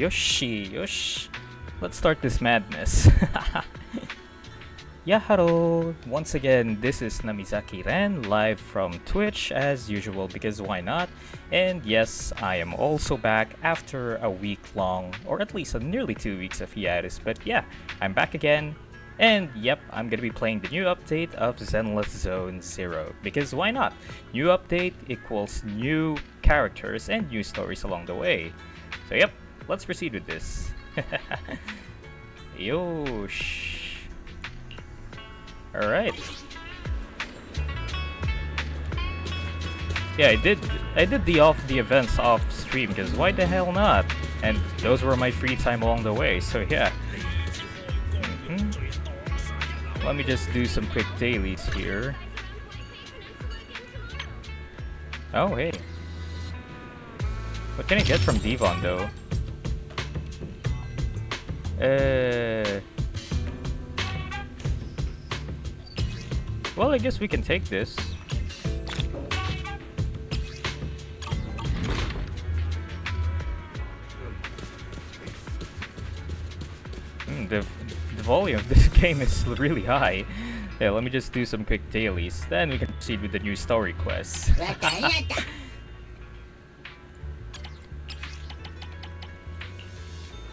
Yoshi, yosh. Let's start this madness. Yeah, hello. Once again, this is Namizaki Ren, live from Twitch as usual, because why not? And yes, I am also back after a week long, or at least nearly 2 weeks of hiatus, but yeah, I'm back again. And yep, I'm gonna be playing the new update of Zenless Zone Zero, because why not? New update equals new characters and new stories along the way. So yep, let's proceed with this. Yosh. Alright. Yeah, I did the events off stream because why the hell not? And those were my free time along the way, so yeah. Let me just do some quick dailies here. Oh hey. What can I get from Devon though? Well, I guess we can take this. The volume of this game is really high. Yeah, let me just do some quick dailies. Then we can proceed with the new story quests.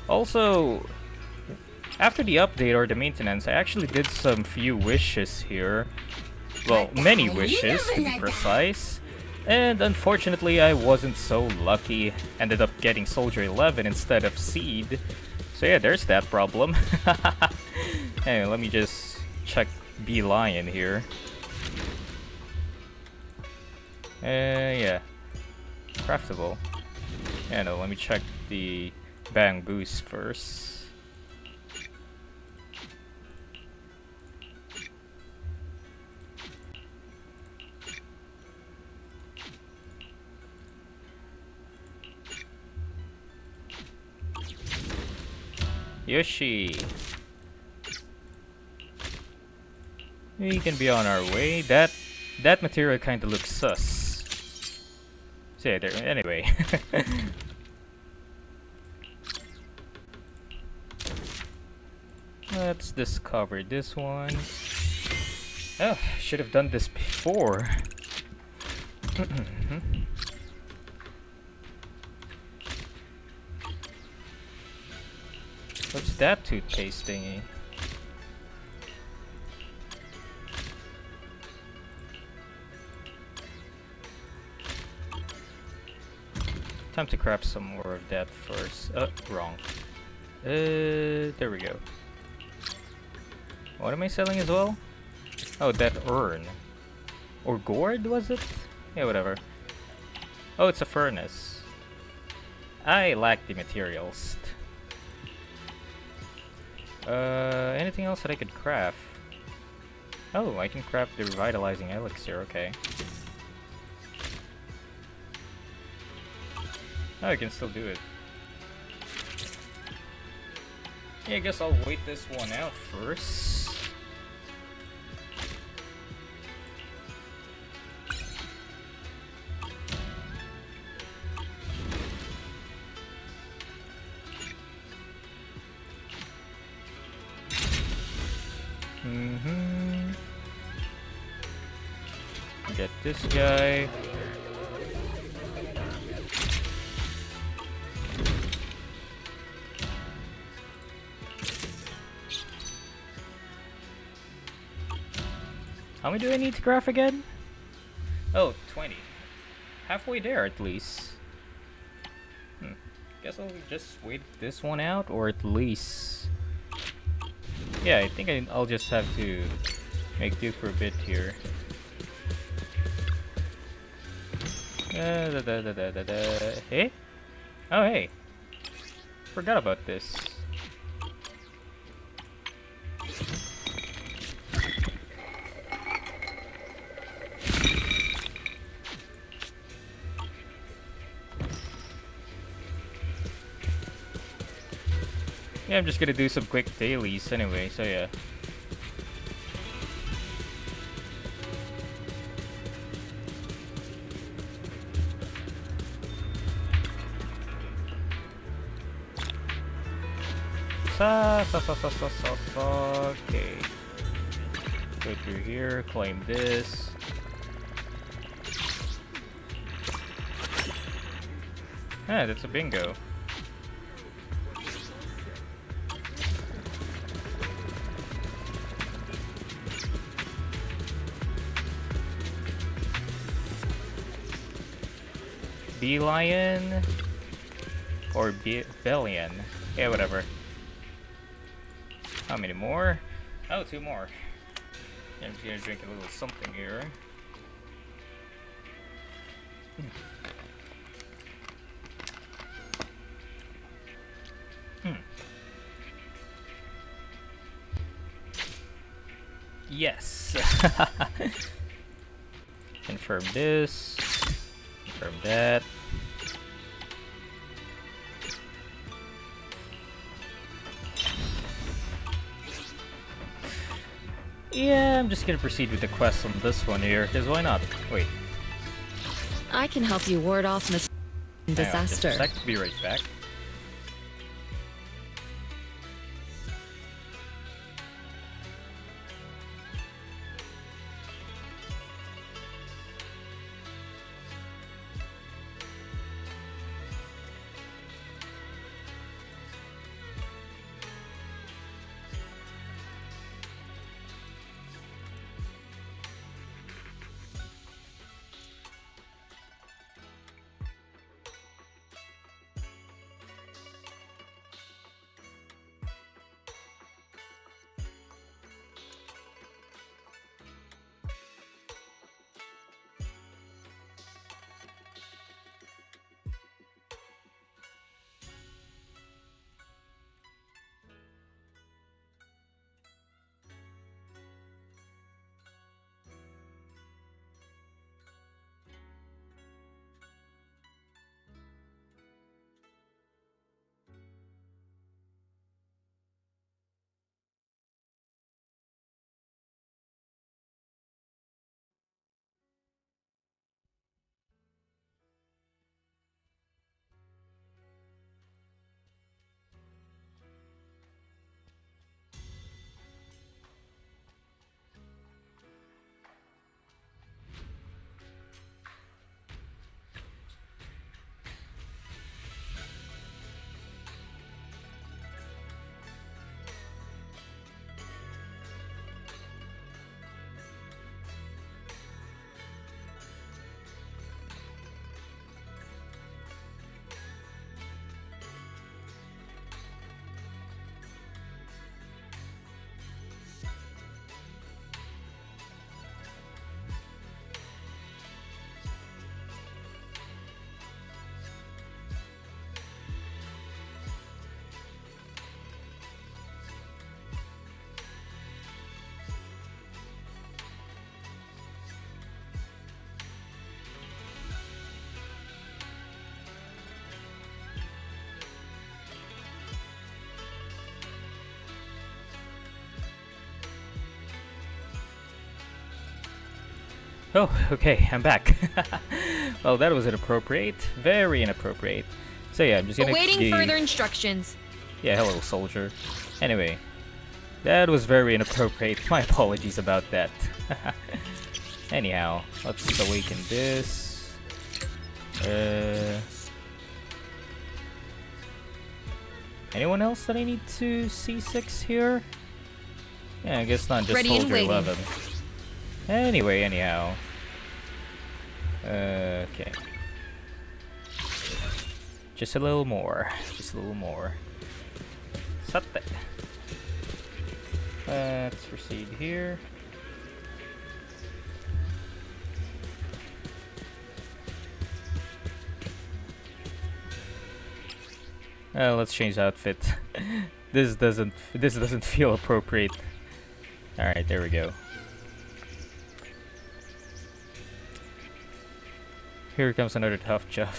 Also, after the update or the maintenance, I actually did some few wishes here. Well, many wishes to be precise. And unfortunately, I wasn't so lucky. Ended up getting Soldier 11 instead of Seed. So yeah, there's that problem. Anyway, let me just check B Lion here. Yeah. Craftable. Yeah, no, let me check the Bang Boost first. Yoshi. We can be on our way. That material kind of looks sus. So yeah, there. Anyway. Let's discover this one. Oh, should have done this before. What's that toothpaste thingy? Time to craft some more of that first. Wrong. There we go. What am I selling as well? Oh, that urn. Or gourd, was it? Yeah, whatever. Oh, it's a furnace. I lack the materials. Anything else that I could craft? Oh, I can craft the revitalizing elixir, okay. Oh, I can still do it. Yeah, I guess I'll wait this one out first. Get this guy. How many do I need to craft again? Oh, 20. Halfway there at least. Guess I'll just wait this one out, or at least... Yeah, I think I'll just have to make do for a bit here. Hey? Oh, hey. Forgot about this. Yeah, I'm just gonna do some quick dailies anyway, so yeah. Okay. Go through here, claim this. Ah, that's a bingo. Bee-lion or Bellion. Yeah, whatever. How many more? Oh, 2 more. I'm just gonna drink a little something here. Yes. Confirm this. Confirm that. Yeah, I'm just gonna proceed with the quest on this one here, because why not? Wait. I can help you ward off disaster. Hang on, just a sec, be right back. Oh, okay, I'm back. Well, that was inappropriate. Very inappropriate. So yeah, I'm just gonna Awaiting further instructions. Yeah, hello, soldier. Anyway, that was very inappropriate. My apologies about that. Anyhow, let's awaken this. Anyone else that I need to C6 here? Yeah, I guess not just Ready and Soldier waiting. 11. Anyway, anyhow. Okay. Just a little more. Just a little more. Sate. Let's proceed here. Let's change outfit. This doesn't feel appropriate. All right, there we go. Here comes another tough job.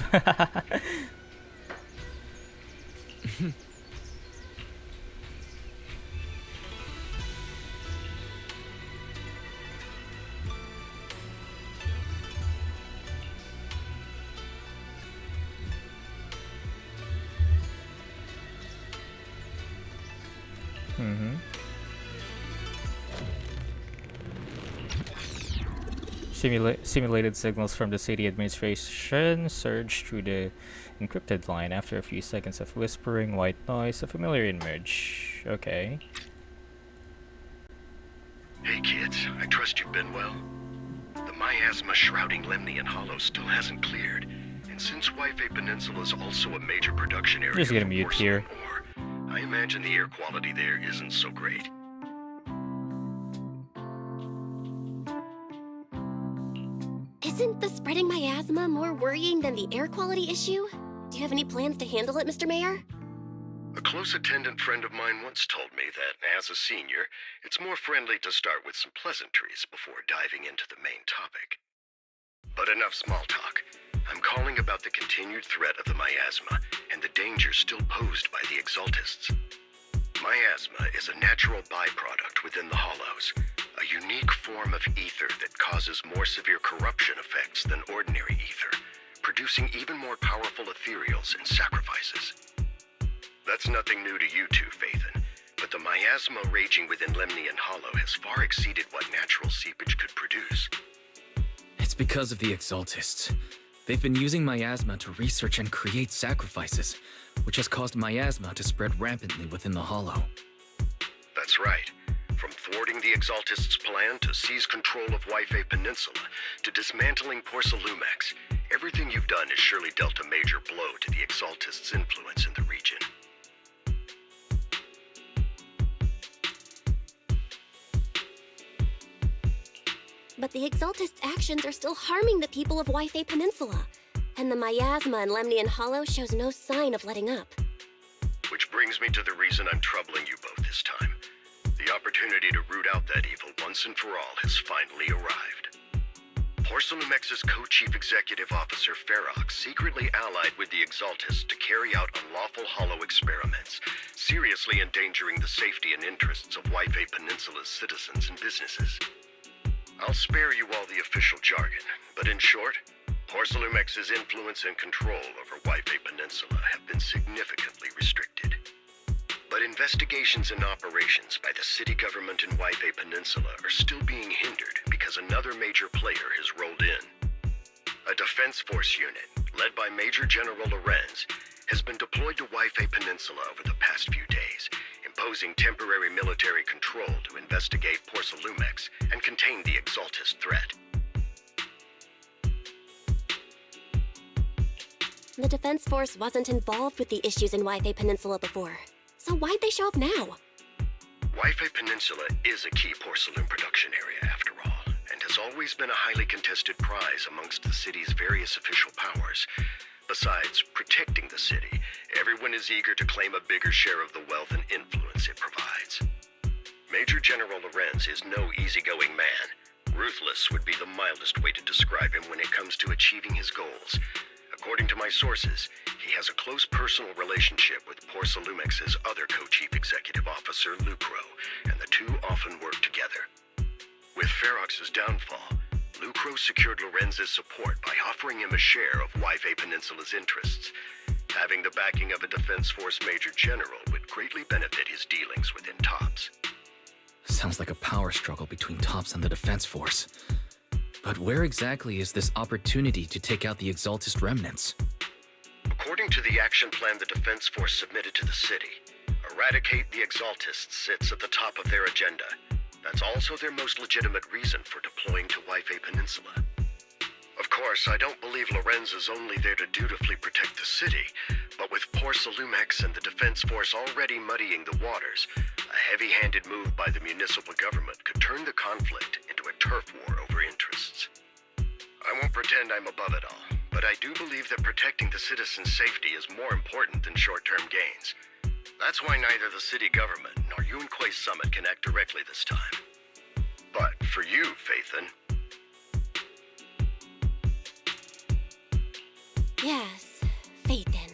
Mm-hmm. Simulated signals from the city administration surged through the encrypted line after a few seconds of whispering white noise, a familiar image. Okay. Hey kids, I trust you've been well. The miasma shrouding Lemnian Hollow still hasn't cleared, and since Wi-Fi Peninsula is also a major production area Just gonna for mute porcelain here. ore, I imagine the air quality there isn't so great. Isn't the spreading miasma more worrying than the air quality issue? Do you have any plans to handle it, Mr. Mayor? A close attendant friend of mine once told me that, as a senior, it's more friendly to start with some pleasantries before diving into the main topic. But enough small talk. I'm calling about the continued threat of the miasma and the danger still posed by the Exaltists. Miasma is a natural byproduct within the Hollows, a unique form of ether that causes more severe corruption effects than ordinary ether, producing even more powerful ethereals and sacrifices. That's nothing new to you two, Phaethon, but the miasma raging within Lemnian Hollow has far exceeded what natural seepage could produce. It's because of the Exaltists. They've been using miasma to research and create sacrifices, which has caused miasma to spread rampantly within the Hollow. That's right. From thwarting the Exaltists' plan to seize control of Wi-Fi Peninsula to dismantling Porcelumex, everything you've done has surely dealt a major blow to the Exaltists' influence in the region. But the Exaltists' actions are still harming the people of Wi-Fi Peninsula, and the miasma in Lemnian Hollow shows no sign of letting up. Which brings me to the reason I'm troubling you both this time. The opportunity to root out that evil once and for all has finally arrived. Porcelumex's co-chief executive officer Ferox secretly allied with the Exaltists to carry out unlawful hollow experiments, seriously endangering the safety and interests of Wi-Fi Peninsula's citizens and businesses. I'll spare you all the official jargon, but in short, Porcelumex's influence and control over Wi-Fi Peninsula have been significantly restricted. But investigations and operations by the city government in Wi-Fi Peninsula are still being hindered because another major player has rolled in. A defense force unit, led by Major General Lorenz, has been deployed to Wi-Fi Peninsula over the past few days, imposing temporary military control to investigate Porcelumex and contain the Exaltist threat. The Defense Force wasn't involved with the issues in Wi-Fi Peninsula before, so why'd they show up now? Wi-Fi Peninsula is a key porcelain production area after all, and has always been a highly contested prize amongst the city's various official powers. Besides protecting the city, everyone is eager to claim a bigger share of the wealth and influence it provides. Major General Lorenz is no easygoing man. Ruthless would be the mildest way to describe him when it comes to achieving his goals. According to my sources, he has a close personal relationship with Porcelumex's other co-chief executive officer, Lucro, and the two often work together. With Ferox's downfall, Lucro secured Lorenz's support by offering him a share of Wi-Fi Peninsula's interests. Having the backing of a Defense Force Major General would greatly benefit his dealings within TOPS. Sounds like a power struggle between TOPS and the Defense Force. But where exactly is this opportunity to take out the Exaltist remnants? According to the action plan the Defense Force submitted to the city, eradicate the Exaltists sits at the top of their agenda. That's also their most legitimate reason for deploying to Wi-Fi Peninsula. Of course, I don't believe Lorenz is only there to dutifully protect the city, but with Porcelumex and the Defense Force already muddying the waters, a heavy-handed move by the municipal government could turn the conflict into a turf war over interests. I won't pretend I'm above it all, but I do believe that protecting the citizens' safety is more important than short-term gains. That's why neither the city government nor Yunque's summit can act directly this time. But for you, Phaethon... Yes, Phaethon.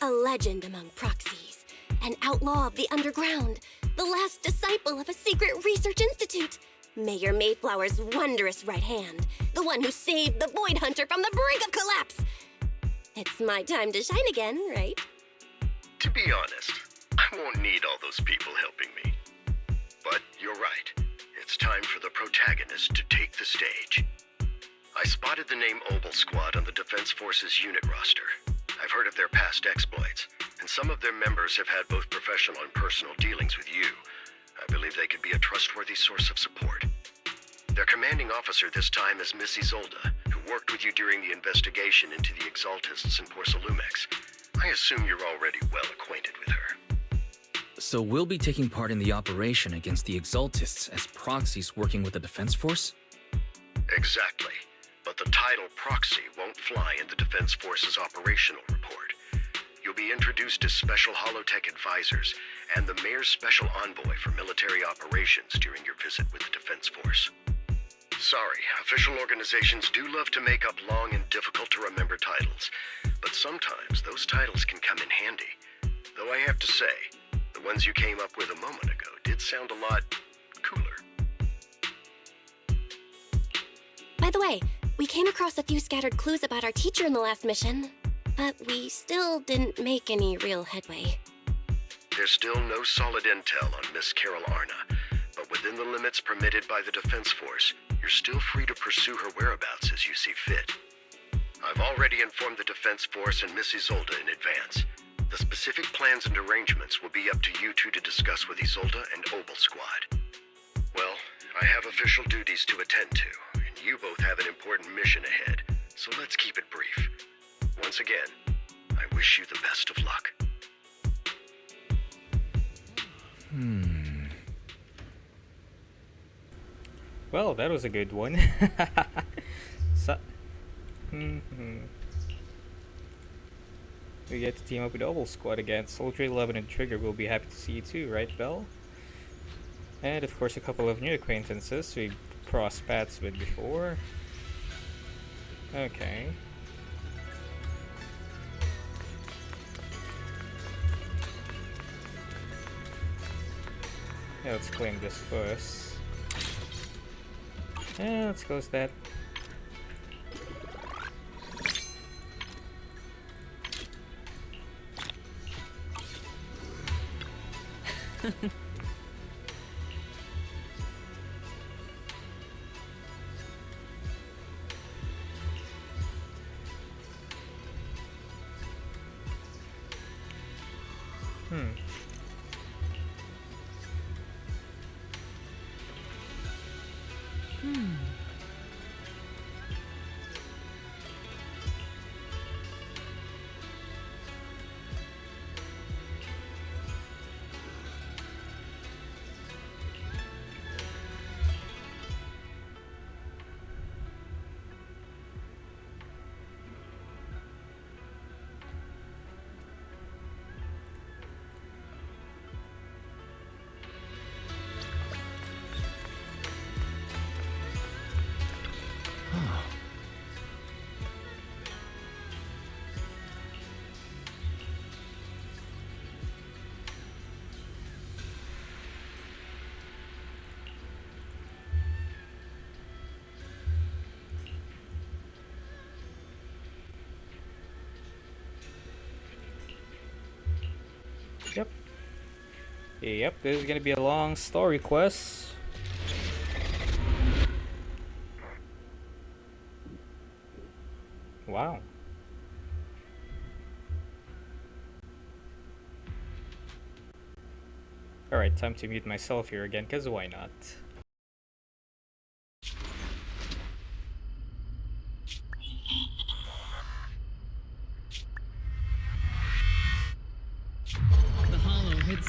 A legend among proxies. An outlaw of the underground. The last disciple of a secret research institute. Mayor Mayflower's wondrous right hand. The one who saved the Void Hunter from the brink of collapse. It's my time to shine again, right? To be honest, I won't need all those people helping me. But you're right. It's time for the protagonist to take the stage. I spotted the name Obel Squad on the Defense Forces unit roster. I've heard of their past exploits, and some of their members have had both professional and personal dealings with you. I believe they could be a trustworthy source of support. Their commanding officer this time is Miss Isolde, who worked with you during the investigation into the Exaltists in Porcelumex. I assume you're already well acquainted with her. So we'll be taking part in the operation against the Exaltists as proxies working with the Defense Force? Exactly. But the title proxy won't fly in the Defense Force's operational report. You'll be introduced as Special Holotech Advisors and the Mayor's Special Envoy for Military Operations during your visit with the Defense Force. Sorry, official organizations do love to make up long and difficult-to-remember titles, but sometimes those titles can come in handy. Though I have to say, the ones you came up with a moment ago did sound a lot cooler. By the way, we came across a few scattered clues about our teacher in the last mission, but we still didn't make any real headway. There's still no solid intel on Miss Carol Arna, but within the limits permitted by the Defense Force, you're still free to pursue her whereabouts as you see fit. I've already informed the Defense Force and Miss Isolde in advance. The specific plans and arrangements will be up to you two to discuss with Isolde and Obel Squad. Well, I have official duties to attend to, and you both have an important mission ahead, so let's keep it brief. Once again, I wish you the best of luck. Well, that was a good one. So, we get to team up with Obel Squad again. Soldier 11 and Trigger will be happy to see you too, right, Belle? And of course a couple of new acquaintances we crossed paths with before. Okay. Yeah, let's claim this first. Yeah, let's close that. Yep, this is gonna be a long story quest. Wow. Alright, time to mute myself here again, cause why not?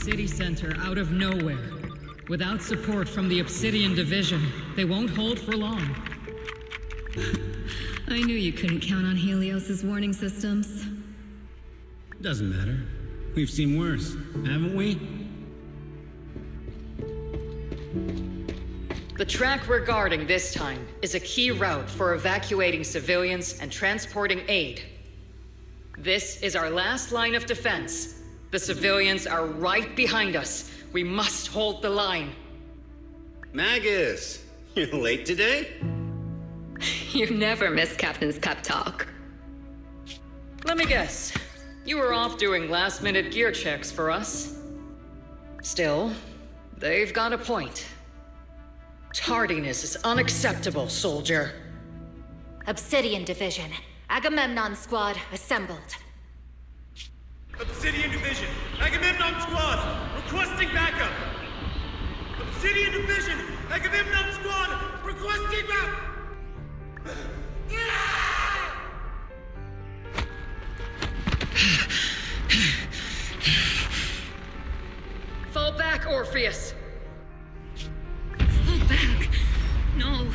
City center out of nowhere. Without support from the Obsidian Division, they won't hold for long. I knew you couldn't count on Helios's warning systems. Doesn't matter. We've seen worse, haven't we? The track we're guarding this time is a key route for evacuating civilians and transporting aid. This is our last line of defense. The civilians are right behind us. We must hold the line. Magus, you're late today? You never miss Captain's pep talk. Let me guess. You were off doing last-minute gear checks for us. Still, They've got a point. Tardiness is unacceptable, soldier. Obsidian Division. Agamemnon Squad assembled. Obsidian Division, Agamemnon Squad, requesting backup! Obsidian Division, Agamemnon Squad, requesting backup! Fall back, Orpheus! Fall back. No.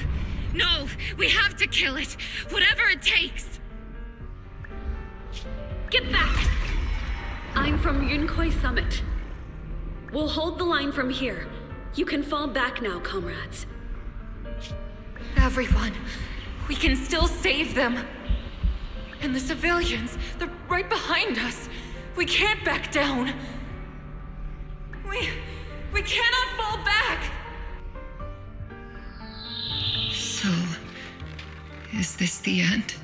No. We have to kill it. Whatever it takes. Get back! I'm from Yunkoi Summit. We'll hold the line from here. You can fall back now, comrades. Everyone. We can still save them. And the civilians, they're right behind us. We can't back down. We cannot fall back! So, is this the end?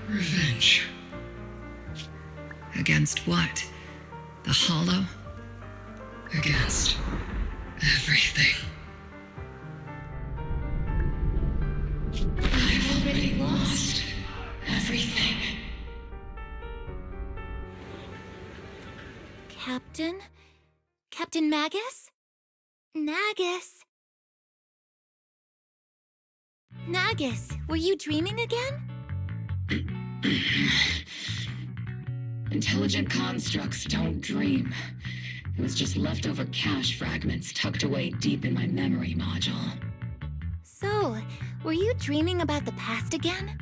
Revenge. Against what? The Hollow? Against everything. I've already lost everything. Captain? Captain Magus? Nagus? Nagus, were you dreaming again? Intelligent constructs don't dream. It was just leftover cache fragments tucked away deep in my memory module. So, were you dreaming about the past again?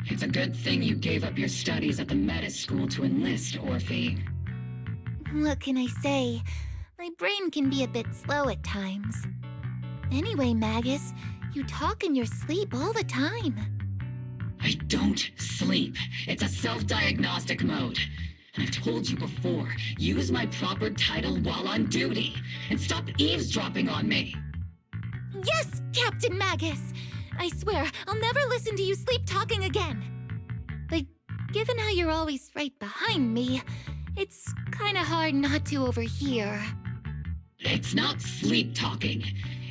It's a good thing you gave up your studies at the Meta School to enlist, Orphe. What can I say? My brain can be a bit slow at times. Anyway, Magus, you talk in your sleep all the time. I don't sleep. It's a self-diagnostic mode. And I've told you before, use my proper title while on duty, and stop eavesdropping on me. Yes, Captain Magus! I swear, I'll never listen to you sleep-talking again. But given how you're always right behind me, it's kinda hard not to overhear. It's not sleep-talking.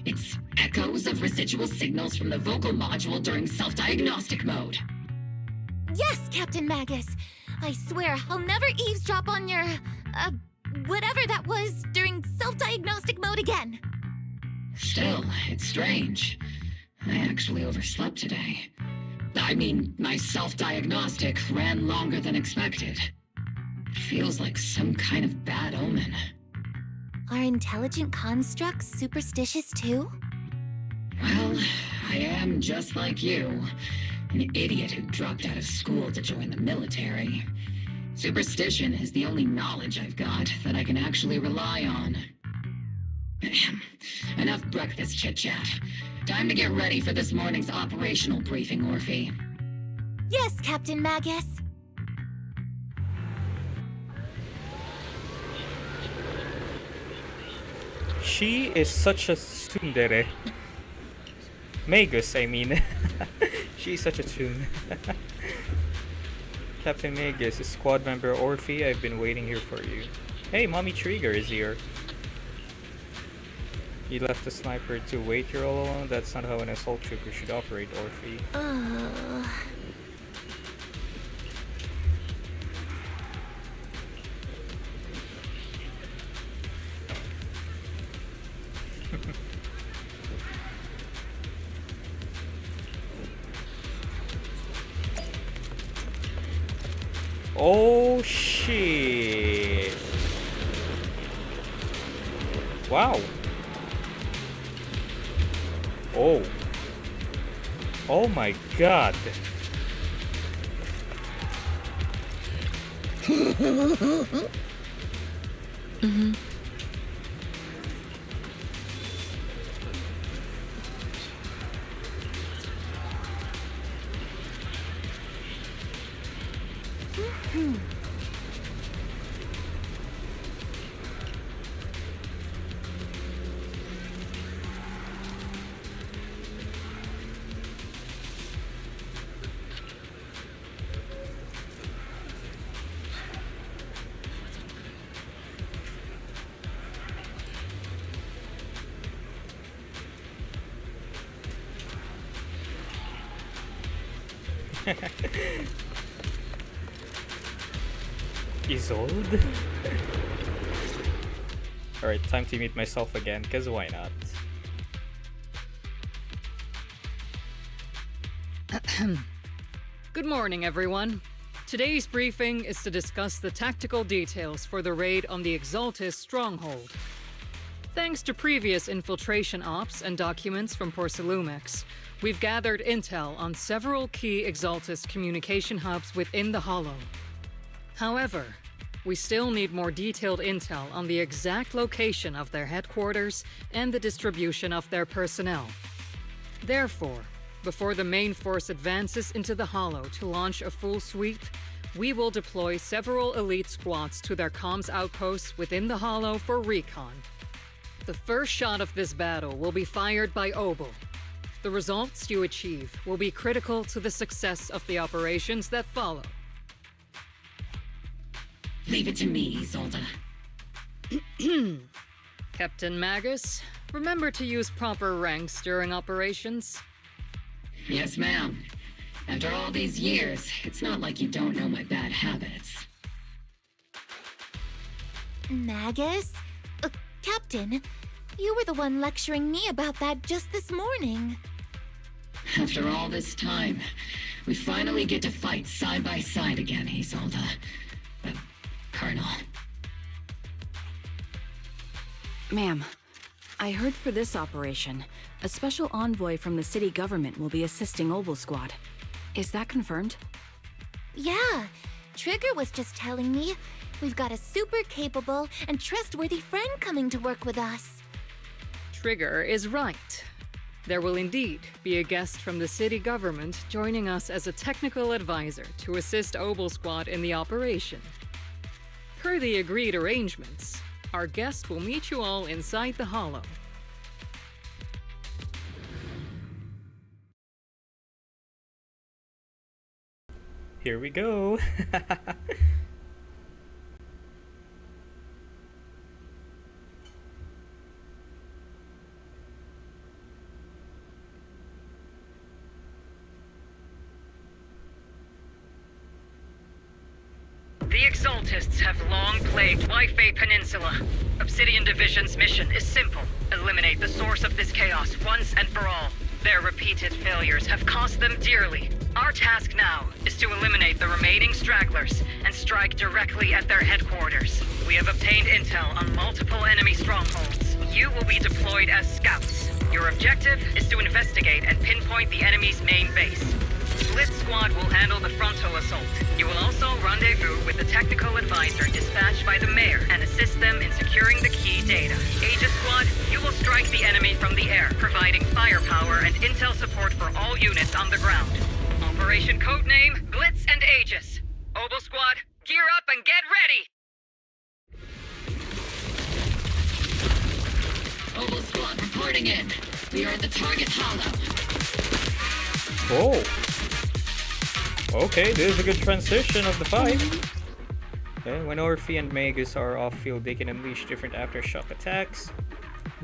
It's echoes of residual signals from the vocal module during self-diagnostic mode. Yes, Captain Magus! I swear, I'll never eavesdrop on your, whatever that was during self-diagnostic mode again. Still, it's strange. I actually overslept today. I mean, my self-diagnostic ran longer than expected. It feels like some kind of bad omen. Are intelligent constructs superstitious too? Well, I am just like you. An idiot who dropped out of school to join the military. Superstition is the only knowledge I've got that I can actually rely on. Enough breakfast chit-chat. Time to get ready for this morning's operational briefing, Orphe. Yes, Captain Magus. She is such a tsundere. Magus, I mean. She's such a tune. Captain Magus, squad member Orphe, I've been waiting here for you. Hey, Mommy Trigger is here. You left the sniper to wait here all alone? That's not how an assault trooper should operate, Orphe. Oh shit. Wow. Oh. Oh my god. Mm-hmm. Isolde? Alright, time to meet myself again, cause why not? Good morning, everyone. Today's briefing is to discuss the tactical details for the raid on the Exaltis stronghold. Thanks to previous infiltration ops and documents from Porcelumex, we've gathered intel on several key Exaltis communication hubs within the Hollow. However, we still need more detailed intel on the exact location of their headquarters and the distribution of their personnel. Therefore, before the main force advances into the Hollow to launch a full sweep, we will deploy several elite squads to their comms outposts within the Hollow for recon. The first shot of this battle will be fired by Obel. The results you achieve will be critical to the success of the operations that follow. Leave it to me, Isolde. Captain Magus, remember to use proper ranks during operations. Yes, ma'am. After all these years, it's not like you don't know my bad habits. Magus? Captain, you were the one lecturing me about that just this morning. After all this time, we finally get to fight side by side again, Isolde. Colonel. Ma'am, I heard for this operation, a special envoy from the city government will be assisting Obel Squad. Is that confirmed? Yeah, Trigger was just telling me we've got a super capable and trustworthy friend coming to work with us. Trigger is right. There will indeed be a guest from the city government joining us as a technical advisor to assist Obel Squad in the operation. Per the agreed arrangements, our guest will meet you all inside the Hollow. Here we go. The Exaltists have long plagued Wi-Fi Peninsula. Obsidian Division's mission is simple. Eliminate the source of this chaos once and for all. Their repeated failures have cost them dearly. Our task now is to eliminate the remaining stragglers and strike directly at their headquarters. We have obtained intel on multiple enemy strongholds. You will be deployed as scouts. Your objective is to investigate and pinpoint the enemy's main base. Blitz Squad will handle the frontal assault. You will also rendezvous with the technical advisor dispatched by the mayor and assist them in securing the key data. Aegis Squad, you will strike the enemy from the air, providing firepower and intel support for all units on the ground. Operation codename Blitz and Aegis. Obel Squad, gear up and get ready! Obel Squad reporting in. We are at the target hollow. Oh. Okay, this is a good transition of the fight. Okay, when Orphe and Magus are off-field, they can unleash different aftershock attacks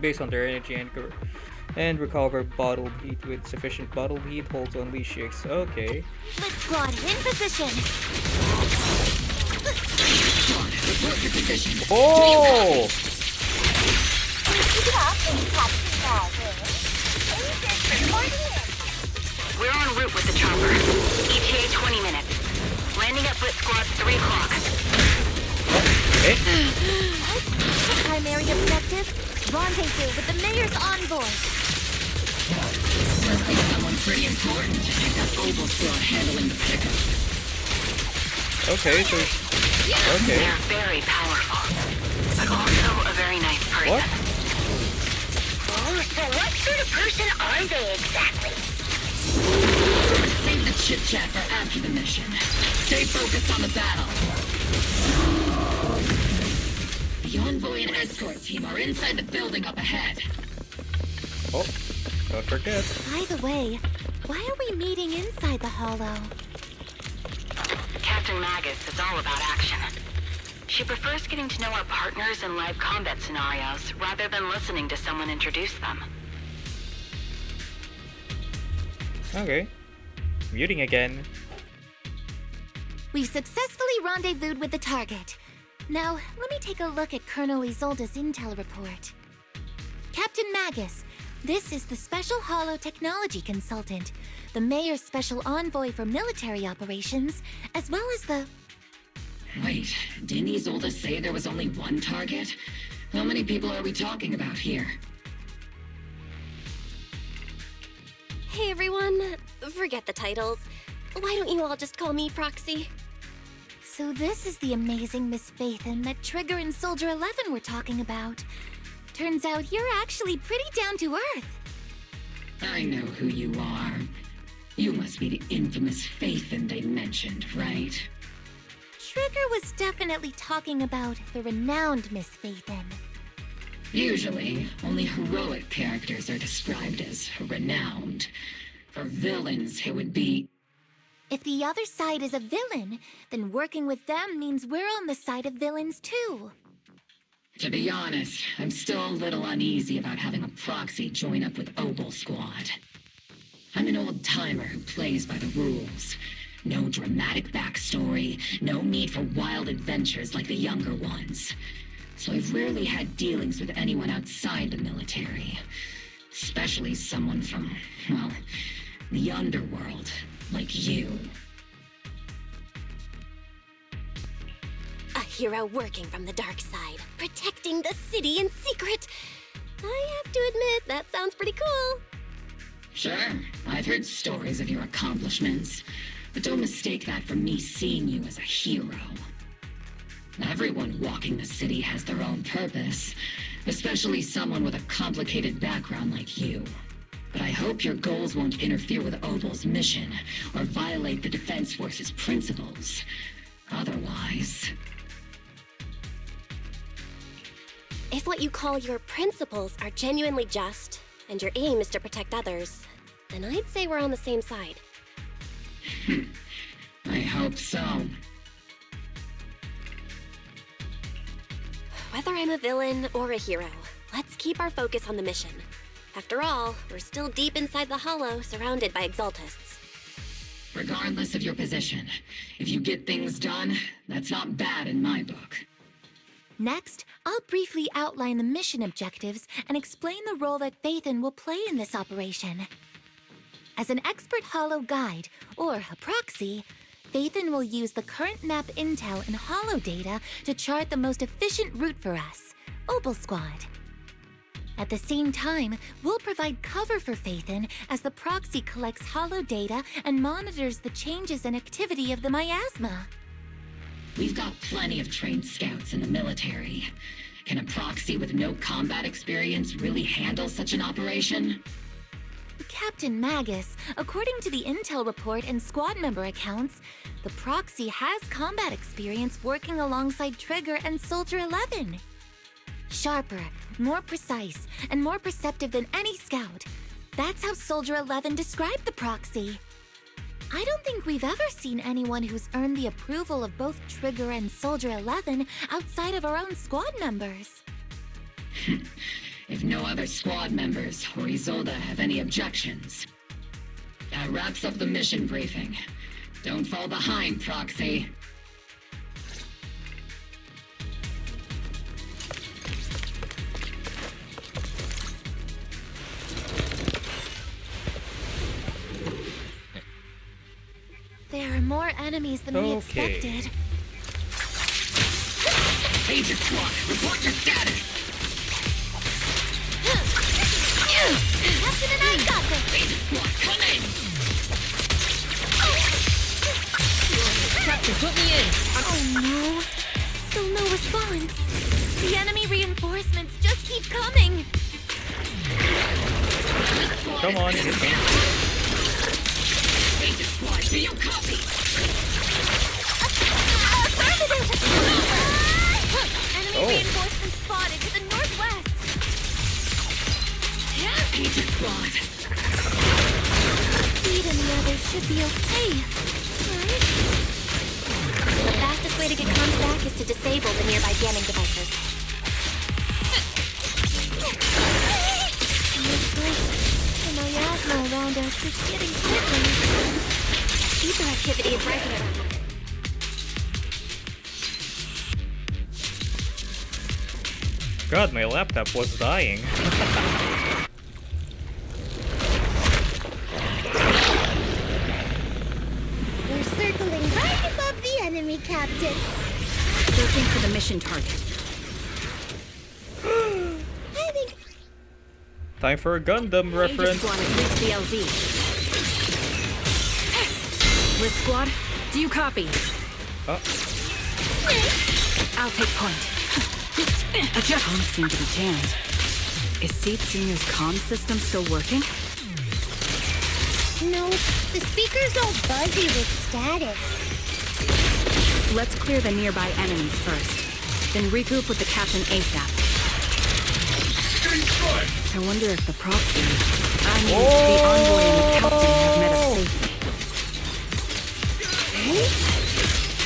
based on their energy and recover bottled heat with sufficient bottled heat hold to unleash X. Okay. Blitz Squad, in position! Report your position. Oh! We're en route with the chopper. ETA 20 minutes. Landing at Blitz Squad 3 o'clock. Okay. Primary objective, rendezvous with the mayor's envoy. Must be someone pretty important to pick up Obel Squad handling the pickup. Okay, so... Okay. They're very powerful, but also a very nice person. What? Oh, so what sort of person are they exactly? Save the chit-chat for after the mission. Stay focused on the battle. The envoy and escort team are inside the building up ahead. Oh, don't forget. By the way, why are we meeting inside the Hollow? Captain Magus is all about action. She prefers getting to know our partners in live combat scenarios rather than listening to someone introduce them. Okay. Muting again. We've successfully rendezvoused with the target. Now, let me take a look at Colonel Isolde's intel report. Captain Magus, this is the Special Holo Technology Consultant, the Mayor's Special Envoy for Military Operations, as well as the... Wait, didn't Isolde say there was only one target? How many people are we talking about here? Hey everyone, forget the titles. Why don't you all just call me Proxy? So this is the amazing Miss Phaethon that Trigger and Soldier 11 were talking about. Turns out you're actually pretty down to earth. I know who you are. You must be the infamous Phaethon they mentioned, right? Trigger was definitely talking about the renowned Miss Phaethon. Usually, only heroic characters are described as renowned. For villains, it would be... If the other side is a villain, then working with them means we're on the side of villains too. To be honest, I'm still a little uneasy about having a proxy join up with Obel Squad. I'm an old-timer who plays by the rules. No dramatic backstory, no need for wild adventures like the younger ones. So I've rarely had dealings with anyone outside the military. Especially someone from, well, the underworld, like you. A hero working from the dark side, protecting the city in secret. I have to admit, that sounds pretty cool. Sure, I've heard stories of your accomplishments, but don't mistake that for me seeing you as a hero. Everyone walking the city has their own purpose, especially someone with a complicated background like you. But I hope your goals won't interfere with Obel's mission or violate the Defense Force's principles. Otherwise... If what you call your principles are genuinely just, and your aim is to protect others, then I'd say we're on the same side. I hope so. Whether I'm a villain or a hero, let's keep our focus on the mission. After all, we're still deep inside the Hollow, surrounded by Exaltists. Regardless of your position, if you get things done, that's not bad in my book. Next, I'll briefly outline the mission objectives and explain the role that Phaethon will play in this operation. As an expert Hollow guide, or a proxy, Phaethon will use the current map intel and Hollow data to chart the most efficient route for us, Obel Squad. At the same time, we'll provide cover for Phaethon as the proxy collects Hollow data and monitors the changes and activity of the miasma. We've got plenty of trained scouts in the military. Can a proxy with no combat experience really handle such an operation? Captain Magus, according to the intel report and squad member accounts, the proxy has combat experience working alongside Trigger and Soldier 11. Sharper, more precise, and more perceptive than any scout. That's how Soldier 11 described the proxy. I don't think we've ever seen anyone who's earned the approval of both Trigger and Soldier 11 outside of our own squad members. If no other squad members or Isolde have any objections. That wraps up the mission briefing. Don't fall behind, Proxy. There are more enemies than we expected. Agent Squad, report your status! Captain and I got this! Agent Squad, come in! Captain, put me in! Oh no! Still no response. The enemy reinforcements just keep coming! Come on, get in. Agent Squad, do you copy? Affirmative! Enemy reinforcements spotted to the northwest! Agent Squad! Speed and the others should be okay, right? The fastest way to get comms back is to disable the nearby jamming devices. Looks like the miasma around us is getting thicker. Ether activity is rising around. God, my laptop was dying. We're circling right above the enemy, Captain. Searching for the mission target. I think Time for a Gundam Aegis reference. Squad has reached the LZ. Blitz Squad, do you copy? I'll take point. Comms seem to be jammed. Is Seed Senior's comm system still working? no, the speaker's all buzzy with static. Let's clear the nearby enemies first, then regroup with the captain ASAP. I wonder if the proxy, the envoy and the captain have met up safely.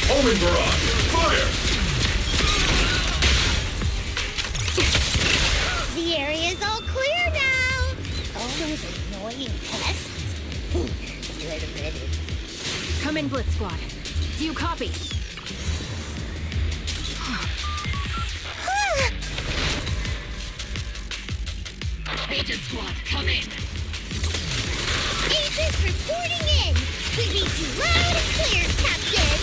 Homing barrage! Fire! The area's all clear now. All those annoying pests. Good riddance. Come in, Blitz Squad. Do you copy? Aegis Squad, come in. Aegis reporting in. We read you loud and clear, Captain.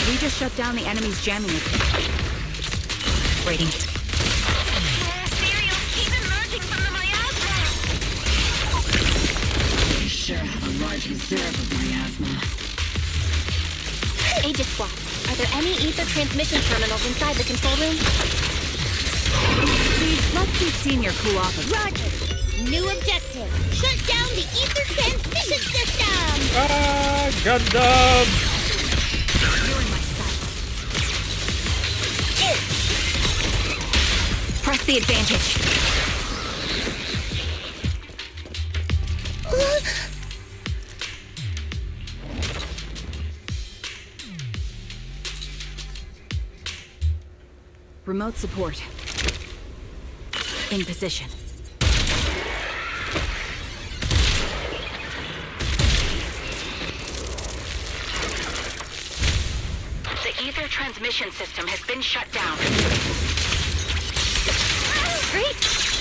We just shut down the enemy's jamming equipment. Rating it. Cereals keep emerging from the miasma. We sure have a large reserve of miasma. Aegis Squad, are there any ether transmission terminals inside the control room? Please, let Seed Senior cool off a bit. Roger. New objective. Shut down the ether transmission system. Ah, Gundam! You're in my sight. Press the advantage. Remote support. In position. The ether transmission system has been shut down. Great!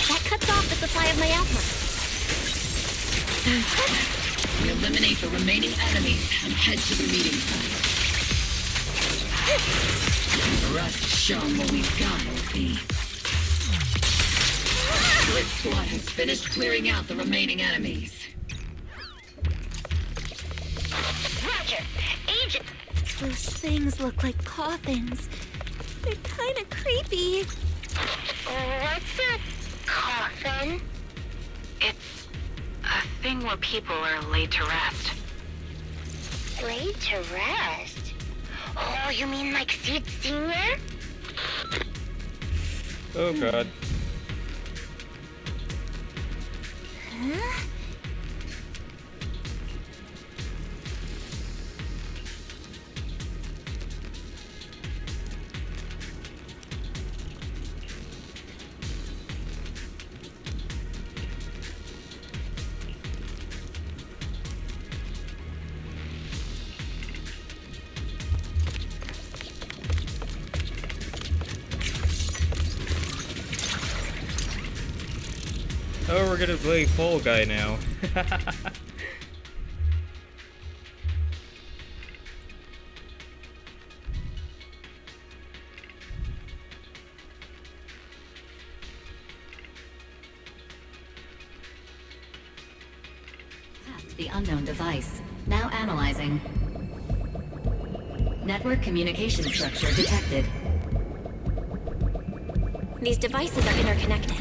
That cuts off the supply of miasma. We eliminate the remaining enemies and head to the meeting site. The rest show 'em what we've got, OP. Blitz Squad has finished clearing out the remaining enemies. Roger. Agent. Those things look like coffins. They're kind of creepy. What's a coffin? It's a thing where people are laid to rest. Laid to rest? Oh, you mean like Seed Senior? Oh god. Huh? Oh, we're gonna play Fall Guy now. The unknown device. Now analyzing. Network communication structure detected. These devices are interconnected,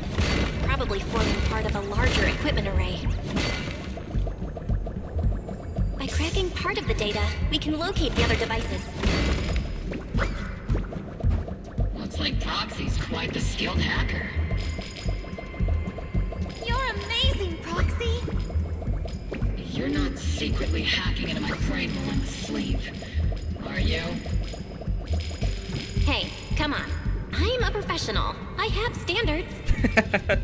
probably forming part of a larger equipment array. By cracking part of the data, we can locate the other devices. Looks like Proxy's quite the skilled hacker. You're amazing, Proxy. You're not secretly hacking into my brain while I'm asleep, are you? Hey, come on. I'm a professional. I have standards.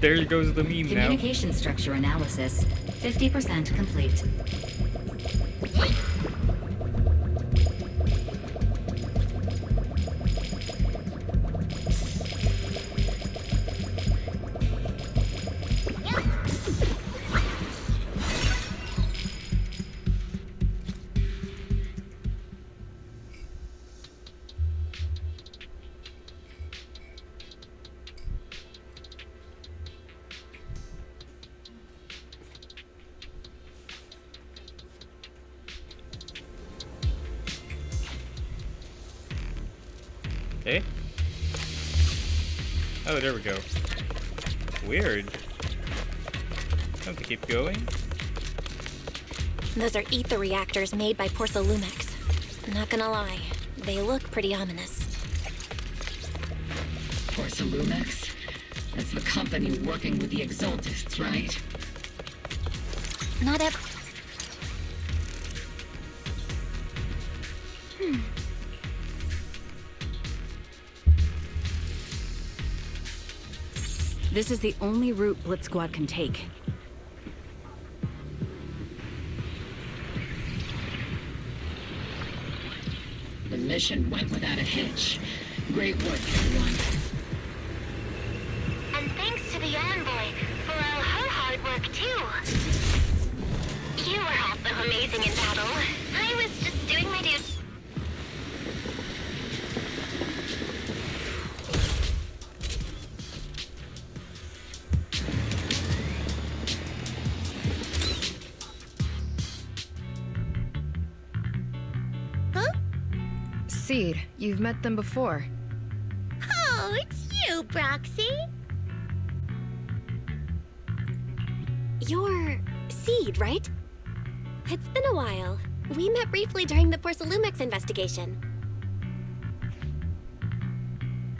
There goes the meme now. Communication structure analysis. 50% complete. Okay. Oh, there we go. Weird. Have to keep going. Those are ether reactors made by Porcelumex. Not gonna lie, they look pretty ominous. Porcelumex? That's the company working with the Exaltists, right? Not ever. This is the only route Blitz Squad can take. The mission went without a hitch. Great work, everyone. And thanks to the envoy for all her hard work, too. You were also amazing in battle. I was just doing my duty. Seed, you've met them before. Oh, it's you, Proxy. You're Seed, right? It's been a while. We met briefly during the Porcelumex investigation.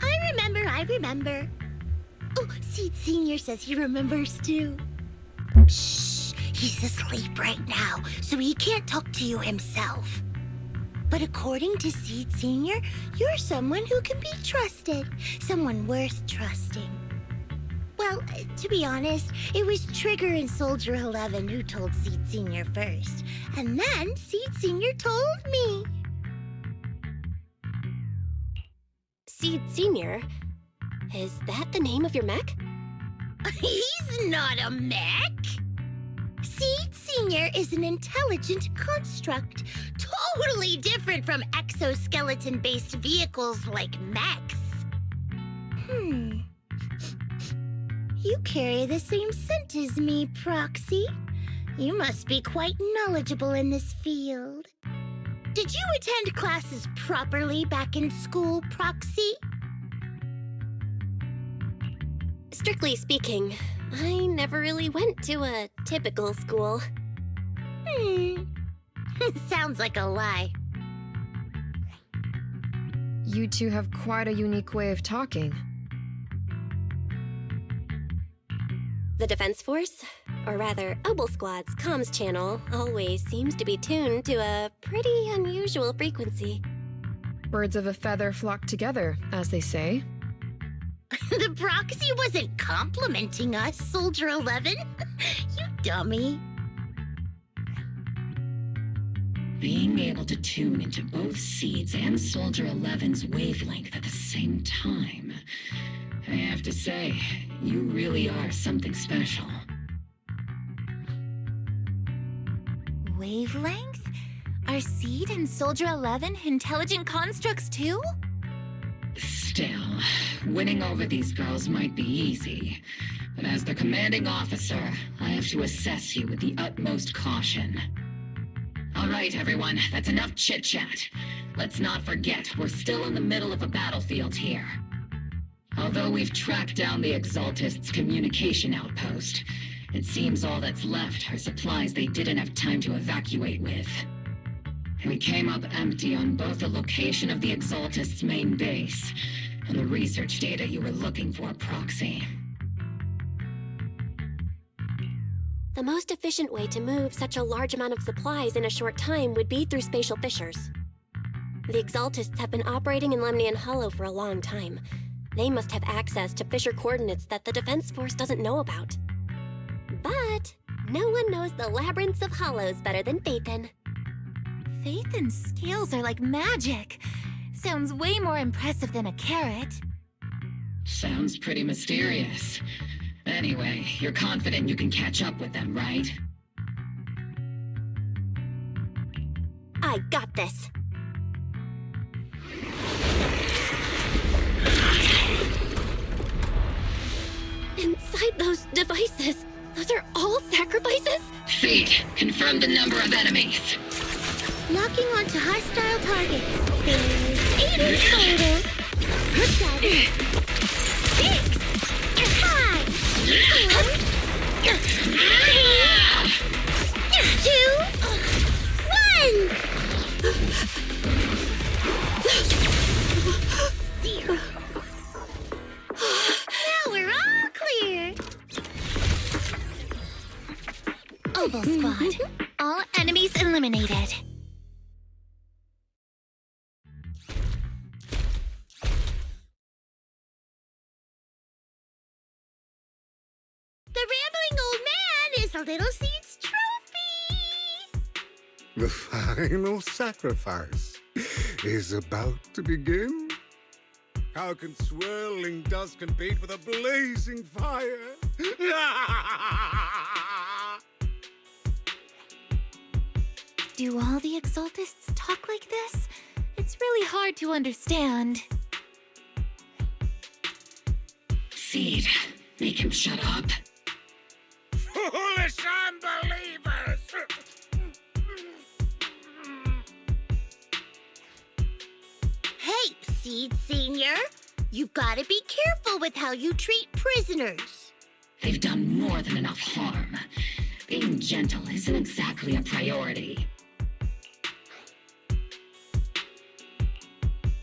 I remember. Oh, Seed Sr. says he remembers too. Shh, he's asleep right now, so he can't talk to you himself. But according to Seed Sr., you're someone who can be trusted. Someone worth trusting. Well, to be honest, it was Trigger and Soldier 11 who told Seed Sr. first. And then Seed Sr. told me. Seed Sr.? Is that the name of your mech? He's not a mech! Seed Sr. is an intelligent construct, totally different from exoskeleton-based vehicles like mechs. You carry the same scent as me, Proxy. You must be quite knowledgeable in this field. Did you attend classes properly back in school, Proxy? Strictly speaking, I never really went to a typical school. Sounds like a lie. You two have quite a unique way of talking. The Defense Force, or rather, Obel Squad's comms channel, always seems to be tuned to a pretty unusual frequency. Birds of a feather flock together, as they say. The Proxy wasn't complimenting us, Soldier 11. You dummy. Being able to tune into both Seed's and Soldier 11's wavelength at the same time. I have to say, you really are something special. Wavelength? Are Seed and Soldier 11 intelligent constructs too? Still, winning over these girls might be easy. But as their commanding officer, I have to assess you with the utmost caution. All right, everyone, that's enough chit-chat. Let's not forget, we're still in the middle of a battlefield here. Although we've tracked down the Exaltists' communication outpost, it seems all that's left are supplies they didn't have time to evacuate with. We came up empty on both the location of the Exaltists' main base and the research data you were looking for, Proxy. The most efficient way to move such a large amount of supplies in a short time would be through spatial fissures. The Exaltists have been operating in Lemnian Hollow for a long time. They must have access to fissure coordinates that the Defense Force doesn't know about. But no one knows the labyrinths of hollows better than Phaethon. Phaethon's skills are like magic. Sounds way more impressive than a carrot. Sounds pretty mysterious. Anyway, you're confident you can catch up with them, right? I got this. Inside those devices, those are all sacrifices? Seed, confirm the number of enemies. Locking onto hostile targets. There's 8 in total. Now we're all clear. Oval Squad. All enemies eliminated. The rambling old man is a little seed's trophy. The final sacrifice is about to begin. How can swirling dust compete with a blazing fire? Do all the Exaltists talk like this? It's really hard to understand. Seed, make him shut up. Foolish unbelievers! Hey, Seed Senior, you've got to be careful with how you treat prisoners. They've done more than enough harm. Being gentle isn't exactly a priority.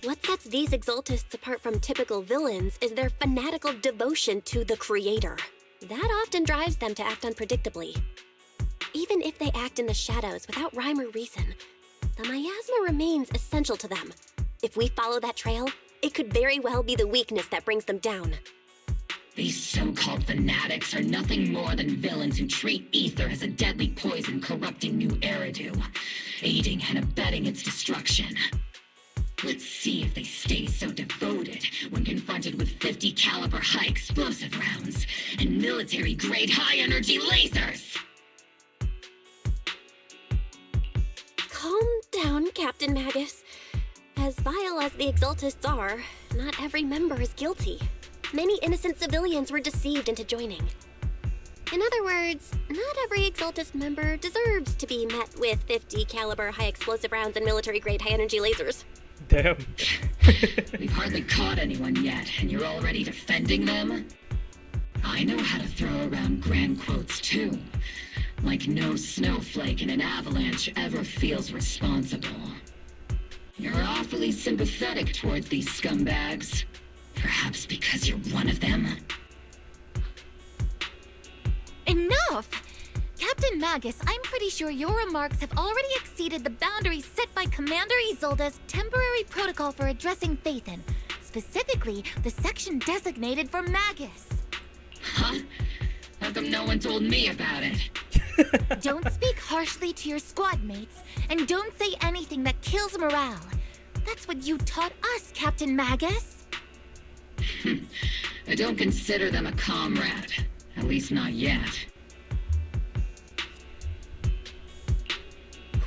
What sets these Exaltists apart from typical villains is their fanatical devotion to the Creator. That often drives them to act unpredictably. Even if they act in the shadows without rhyme or reason, the miasma remains essential to them. If we follow that trail, it could very well be the weakness that brings them down. These so-called fanatics are nothing more than villains who treat ether as a deadly poison corrupting new Eridu, aiding and abetting its destruction. Let's see if they stay so devoted when confronted with 50 caliber high explosive rounds and military-grade high-energy lasers! Calm down, Captain Magus. As vile as the Exaltists are, not every member is guilty. Many innocent civilians were deceived into joining. In other words, not every Exaltist member deserves to be met with 50 caliber high explosive rounds and military-grade high-energy lasers. Damn. We've hardly caught anyone yet, and you're already defending them? I know how to throw around grand quotes too. Like no snowflake in an avalanche ever feels responsible. You're awfully sympathetic towards these scumbags. Perhaps because you're one of them? Enough! Captain Magus, I'm pretty sure your remarks have already exceeded the boundaries set by Commander Isolde's temporary protocol for addressing Phaethon, specifically the section designated for Magus. Huh? How come no one told me about it? Don't speak harshly to your squad mates, and don't say anything that kills morale. That's what you taught us, Captain Magus. I don't consider them a comrade. At least not yet.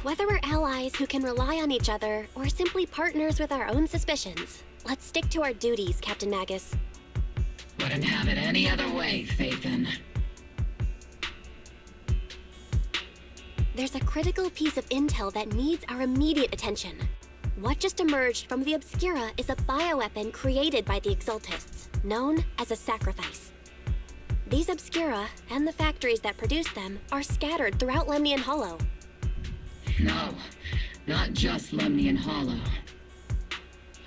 Whether we're allies who can rely on each other, or simply partners with our own suspicions, let's stick to our duties, Captain Magus. Wouldn't have it any other way, Phaethon. There's a critical piece of intel that needs our immediate attention. What just emerged from the Obscura is a bioweapon created by the Exaltists, known as a sacrifice. These Obscura, and the factories that produce them, are scattered throughout Lemnian Hollow. No, not just Lemnian Hollow.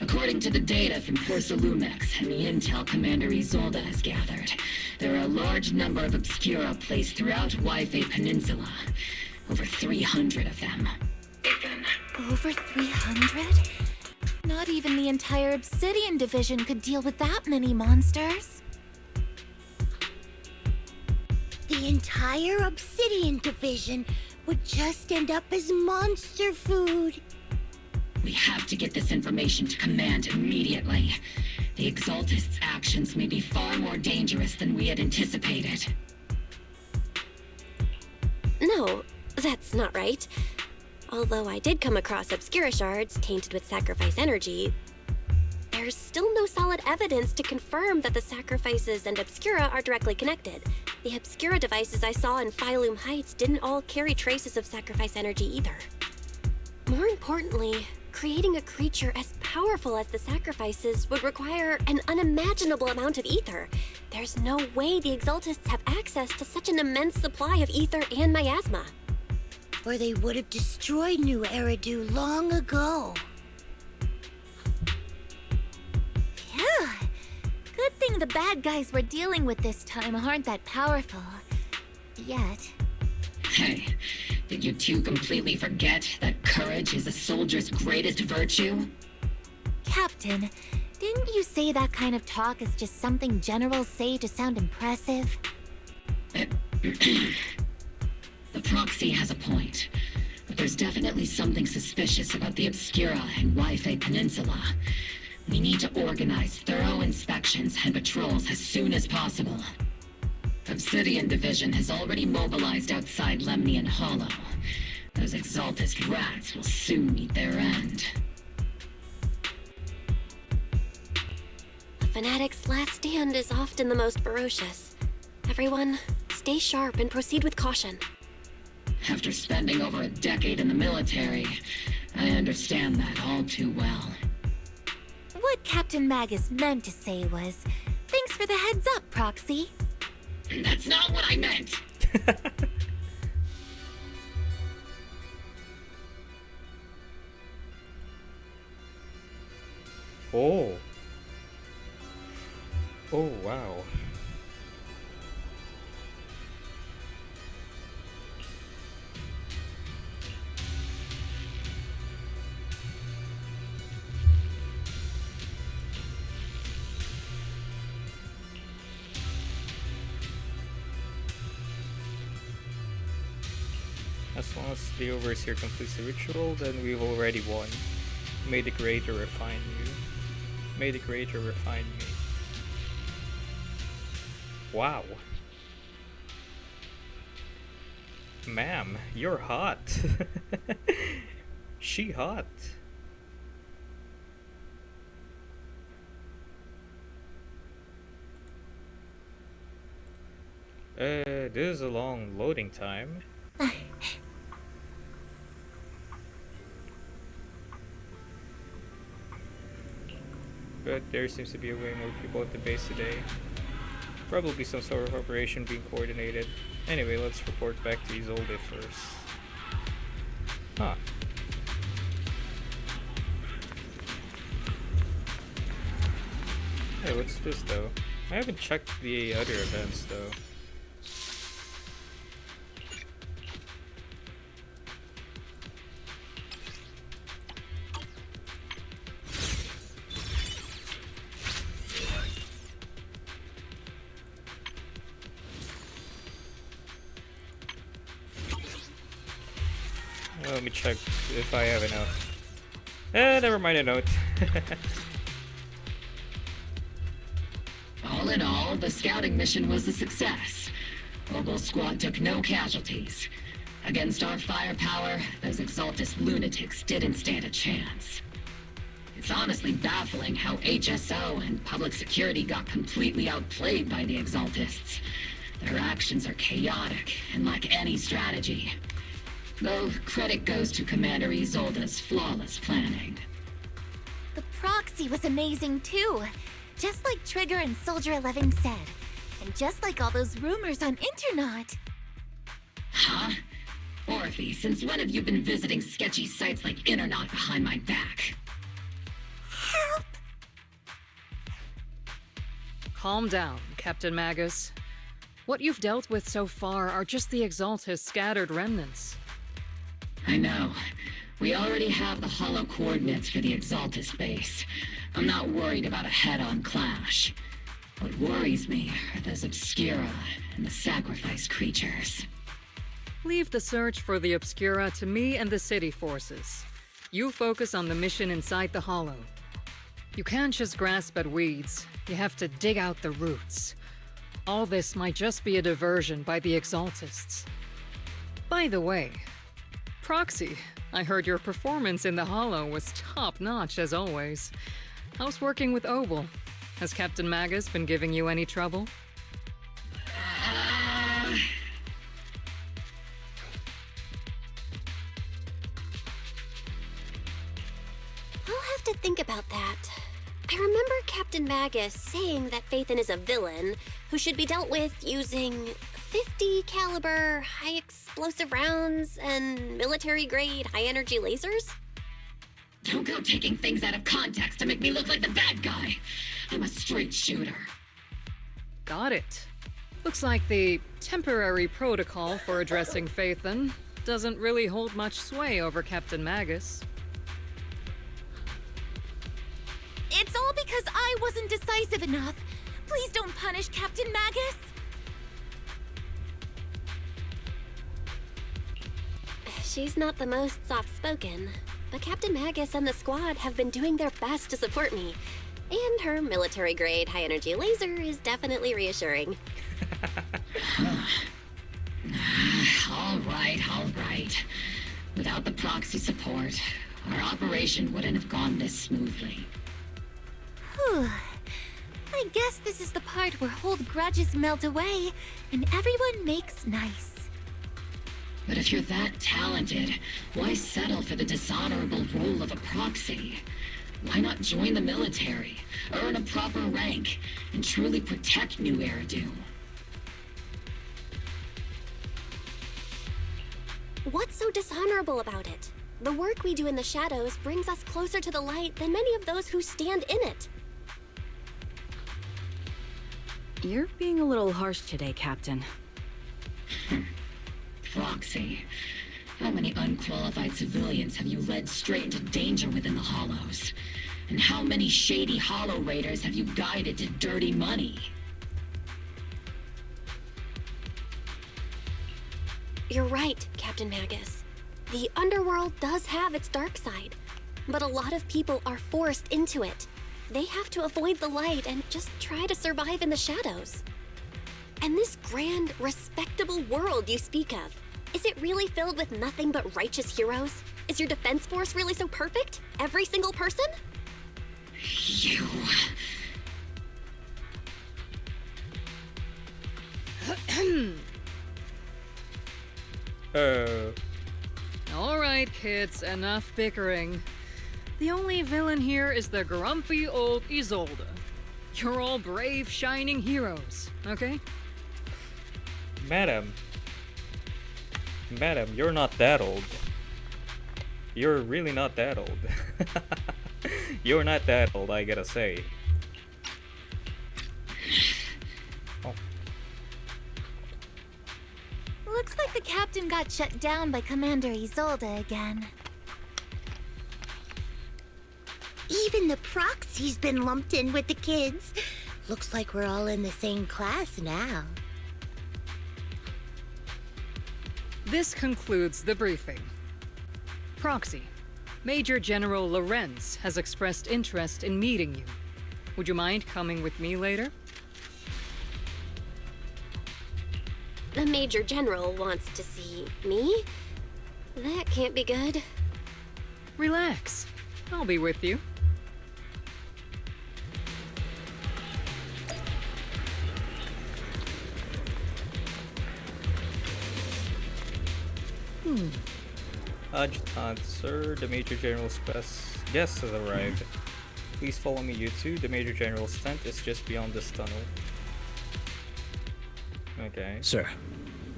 According to the data from Porsalumex and the intel Commander Isolde has gathered, there are a large number of Obscura placed throughout Yfei Peninsula. Over 300 of them. Over 300? Not even the entire Obsidian Division could deal with that many monsters. The entire Obsidian Division would just end up as monster food. We have to get this information to Command immediately. The Exaltists' actions may be far more dangerous than we had anticipated. No, that's not right. Although I did come across Obscura shards tainted with sacrifice energy, there's still no solid evidence to confirm that the sacrifices and Obscura are directly connected. The Obscura devices I saw in Phylum Heights didn't all carry traces of sacrifice energy either. More importantly, creating a creature as powerful as the sacrifices would require an unimaginable amount of ether. There's no way the Exaltists have access to such an immense supply of ether and miasma. Or they would have destroyed New Eridu long ago. Phew. Good thing the bad guys we're dealing with this time aren't that powerful. Yet. Hey, did you two completely forget that courage is a soldier's greatest virtue? Captain, didn't you say that kind of talk is just something generals say to sound impressive? The proxy has a point, but there's definitely something suspicious about the Obscura and Wi-Fi Peninsula. We need to organize thorough inspections and patrols as soon as possible. Obsidian Division has already mobilized outside Lemnian Hollow. Those Exaltist rats will soon meet their end. A fanatic's last stand is often the most ferocious. Everyone, stay sharp and proceed with caution. After spending over a decade in the military, I understand that all too well. What Captain Magus meant to say was, thanks for the heads up, Proxy. That's not what I meant! Oh. Oh, wow. As long as the Overseer completes the ritual, then we've already won. May the Greater refine you. May the Greater refine me. Wow. Ma'am, you're hot. She hot. This is a long loading time. But there seems to be a way more people at the base today. Probably some sort of operation being coordinated. Anyway, let's report back to Isolde first. Huh. Hey, what's this though? I haven't checked the other events though. Let me check if I have enough. Never mind a note. All in all, the scouting mission was a success. Obel Squad took no casualties. Against our firepower, those Exaltist lunatics didn't stand a chance. It's honestly baffling how HSO and public security got completely outplayed by the Exaltists. Their actions are chaotic and lack any strategy. Though credit goes to Commander Isolde's flawless planning. The proxy was amazing too. Just like Trigger and Soldier 11 said. And just like all those rumors on Internet. Huh? Orphe, since when have you been visiting sketchy sites like Internet behind my back? Help! Calm down, Captain Magus. What you've dealt with so far are just the Exaltist scattered remnants. I know. We already have the hollow coordinates for the Exaltist base. I'm not worried about a head-on clash. What worries me are those Obscura and the sacrifice creatures. Leave the search for the Obscura to me and the city forces. You focus on the mission inside the hollow. You can't just grasp at weeds. You have to dig out the roots. All this might just be a diversion by the Exaltists. By the way, Proxy, I heard your performance in the Hollow was top-notch as always. How's working with Obel? Has Captain Magus been giving you any trouble? I'll have to to think about that. I remember Captain Magus saying that Phaethon is a villain who should be dealt with using 50 caliber high explosive rounds and military grade high energy lasers. Don't go taking things out of context to make me look like the bad guy. I'm a straight shooter. Got it. Looks like the temporary protocol for addressing Phaethon doesn't really hold much sway over Captain Magus. It's all because I wasn't decisive enough. Please don't punish Captain Magus. She's not the most soft-spoken, but Captain Magus and the squad have been doing their best to support me. And her military-grade high-energy laser is definitely reassuring. All right. Without the proxy support, our operation wouldn't have gone this smoothly. Whew. I guess this is the part where old grudges melt away and everyone makes nice. But if you're that talented, why settle for the dishonorable role of a proxy? Why not join the military, earn a proper rank, and truly protect New Eridu? What's so dishonorable about it? The work we do in the shadows brings us closer to the light than many of those who stand in it. You're being a little harsh today, Captain. Proxy. How many unqualified civilians have you led straight into danger within the Hollows? And how many shady Hollow Raiders have you guided to dirty money? You're right, Captain Magus. The underworld does have its dark side, but a lot of people are forced into it. They have to avoid the light and just try to survive in the shadows. And this grand, respectable world you speak of, is it really filled with nothing but righteous heroes? Is your defense force really so perfect? Every single person? You... All right, kids, enough bickering. The only villain here is the grumpy old Isolde. You're all brave, shining heroes, okay? Madam, you're not that old. You're really not that old. You're not that old, I gotta say. Oh. Looks like the captain got shut down by Commander Isolde again. Even the proxy's been lumped in with the kids. Looks like we're all in the same class now. This concludes the briefing. Proxy, Major General Lorenz has expressed interest in meeting you. Would you mind coming with me later? The Major General wants to see me? That can't be good. Relax. I'll be with you. Adjutant, sir, the Major General's guest has arrived. Please follow me, you two. The Major General's tent is just beyond this tunnel. Okay. Sir,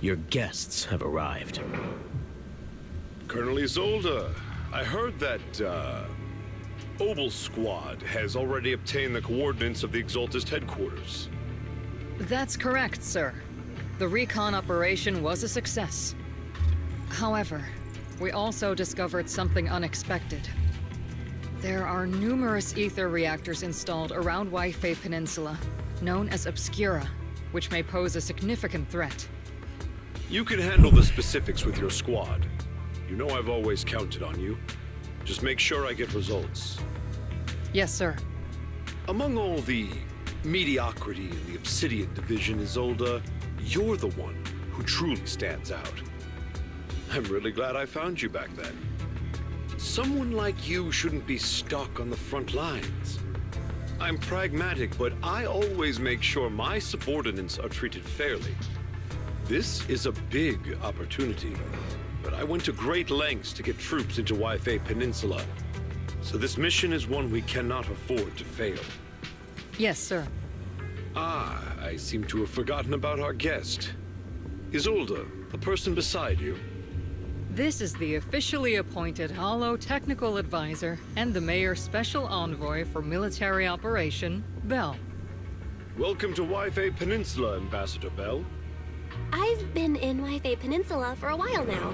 your guests have arrived. Colonel Isolde, I heard that, Obel Squad has already obtained the coordinates of the Exaltist headquarters. That's correct, sir. The recon operation was a success. However, we also discovered something unexpected. There are numerous ether reactors installed around Waifei Peninsula, known as Obscura, which may pose a significant threat. You can handle the specifics with your squad. You know I've always counted on you. Just make sure I get results. Yes, sir. Among all the mediocrity in the Obsidian Division, Isolde, you're the one who truly stands out. I'm really glad I found you back then. Someone like you shouldn't be stuck on the front lines. I'm pragmatic, but I always make sure my subordinates are treated fairly. This is a big opportunity, but I went to great lengths to get troops into Waifei Peninsula. So this mission is one we cannot afford to fail. Yes, sir. Ah, I seem to have forgotten about our guest. Isolde, the person beside you. This is the officially appointed Hollow Technical Advisor and the Mayor's Special Envoy for Military Operation, Bell. Welcome to Wi-Fi Peninsula, Ambassador Bell. I've been in Wi-Fi Peninsula for a while now.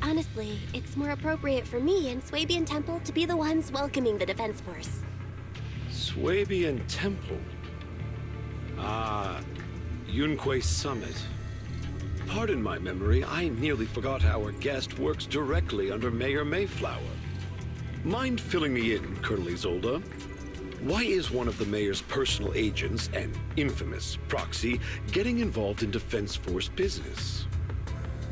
Honestly, it's more appropriate for me and Swabian Temple to be the ones welcoming the Defense Force. Swabian Temple? Ah, Yunque Summit. Pardon my memory, I nearly forgot our guest works directly under Mayor Mayflower. Mind filling me in, Colonel Isolde? Why is one of the mayor's personal agents, an infamous proxy, getting involved in Defense Force business?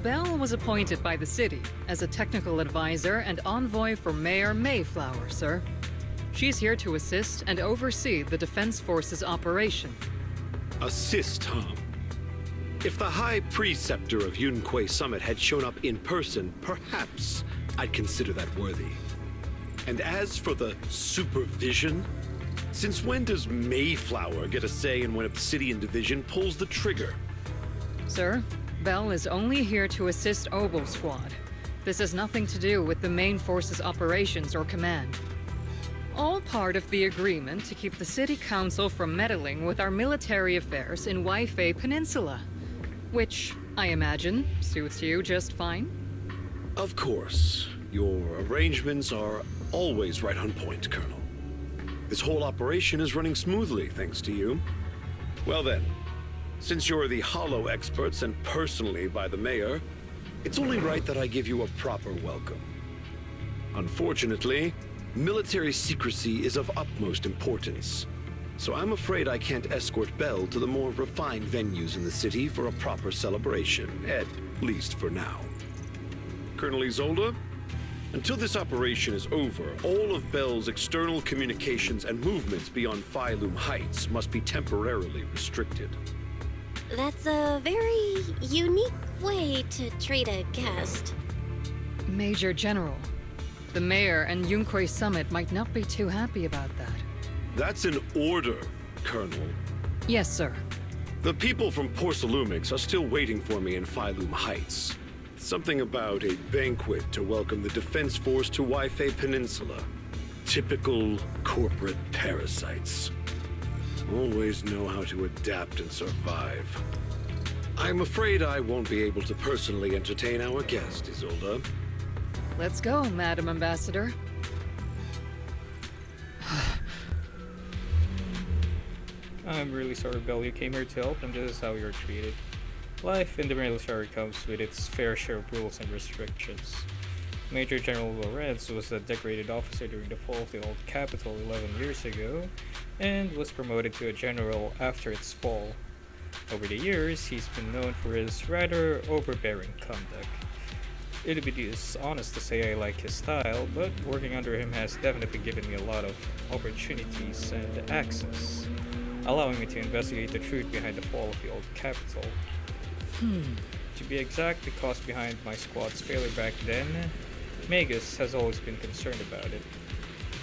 Bell was appointed by the city as a technical advisor and envoy for Mayor Mayflower, sir. She's here to assist and oversee the Defense Force's operation. Assist, huh? If the High Preceptor of Yunque Summit had shown up in person, perhaps I'd consider that worthy. And as for the supervision, since when does Mayflower get a say in when Obsidian Division pulls the trigger? Sir, Bell is only here to assist Obel Squad. This has nothing to do with the main force's operations or command. All part of the agreement to keep the City Council from meddling with our military affairs in Wi-Fi Peninsula. Which, I imagine, suits you just fine? Of course. Your arrangements are always right on point, Colonel. This whole operation is running smoothly, thanks to you. Well then, since you're the Hollow experts and personally by the Mayor, it's only right that I give you a proper welcome. Unfortunately, military secrecy is of utmost importance. So I'm afraid I can't escort Bell to the more refined venues in the city for a proper celebration, at least for now. Colonel Isolde, until this operation is over, all of Bell's external communications and movements beyond Phylum Heights must be temporarily restricted. That's a very unique way to treat a guest. Major General, the Mayor and Yunque Summit might not be too happy about that. That's an order, Colonel. Yes, sir. The people from Porcelumix are still waiting for me in Phylum Heights. Something about a banquet to welcome the Defense Force to Wi-Fi Peninsula. Typical corporate parasites. Always know how to adapt and survive. I'm afraid I won't be able to personally entertain our guest, Isolde. Let's go, Madam Ambassador. I'm really sorry, Bell. You came here to help, and this is how you're treated. Life in the military comes with its fair share of rules and restrictions. Major General Lorenz was a decorated officer during the fall of the old capital 11 years ago, and was promoted to a general after its fall. Over the years, he's been known for his rather overbearing conduct. It'd be dishonest to say I like his style, but working under him has definitely given me a lot of opportunities and access, allowing me to investigate the truth behind the fall of the old capital. To be exact, the cause behind my squad's failure back then, Magus has always been concerned about it.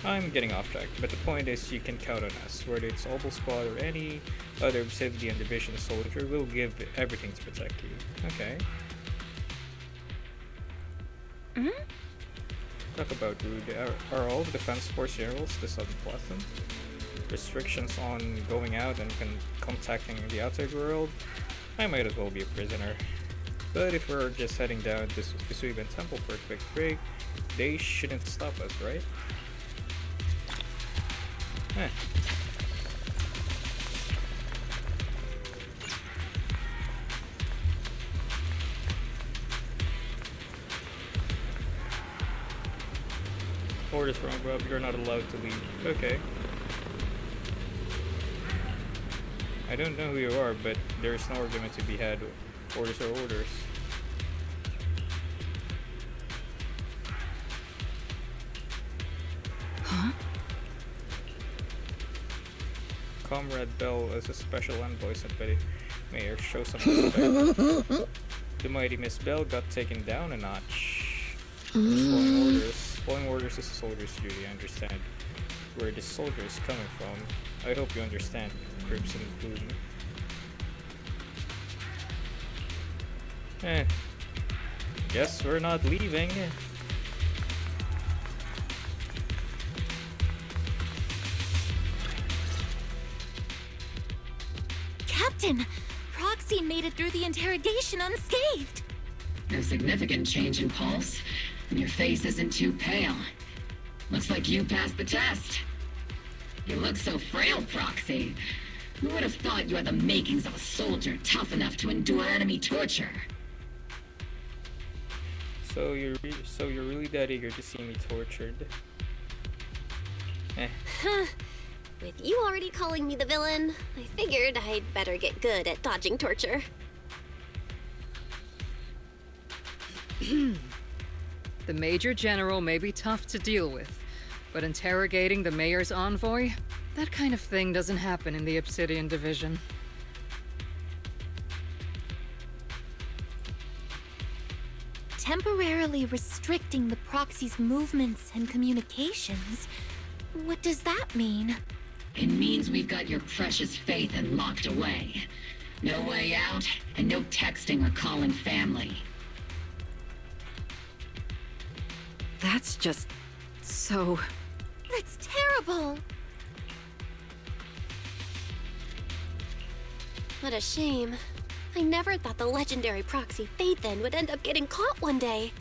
I'm getting off track, but the point is you can count on us. Whether it's Obel Squad or any other Obsidian Division soldier, we'll give everything to protect you. Okay. Talk about rude. Are all the Defense Force generals this unpleasant? Restrictions on going out and contacting the outside world? I might as well be a prisoner. But if we're just heading down to Swabian Temple for a quick break, they shouldn't stop us, right? Orders from above, you're not allowed to leave. Okay. I don't know who you are, but there's no argument to be had. Orders are orders. Huh? Comrade Bell as a special envoy sent by the mayor. Show some respect. The mighty Miss Bell got taken down a notch. Following orders. Following orders is a soldier's duty. I understand where this soldier is coming from. I hope you understand, Crimson Plume. Guess we're not leaving. Captain! Proxy made it through the interrogation unscathed! No significant change in pulse, and your face isn't too pale. Looks like you passed the test. You look so frail, Proxy. Who would have thought you had the makings of a soldier tough enough to endure enemy torture? So you're really that eager to see me tortured? With you already calling me the villain, I figured I'd better get good at dodging torture. The Major General may be tough to deal with, but interrogating the Mayor's envoy? That kind of thing doesn't happen in the Obsidian Division. Temporarily restricting the proxy's movements and communications? What does that mean? It means we've got your precious Phaethon locked away. No way out, and no texting or calling family. That's just... so... That's terrible! What a shame. I never thought the legendary proxy Phaethon would end up getting caught one day.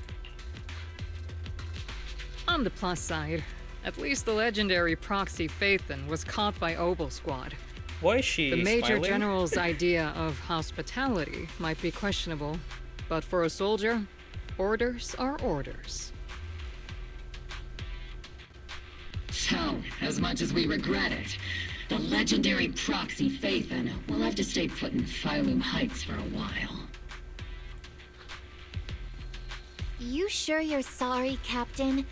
On the plus side, at least the legendary proxy Phaethon was caught by Obel Squad. Why is she The Major smiling? General's idea of hospitality might be questionable, but for a soldier, orders are orders. So, as much as we regret it, the legendary proxy Phaethon will have to stay put in Phylum Heights for a while. You sure you're sorry, Captain?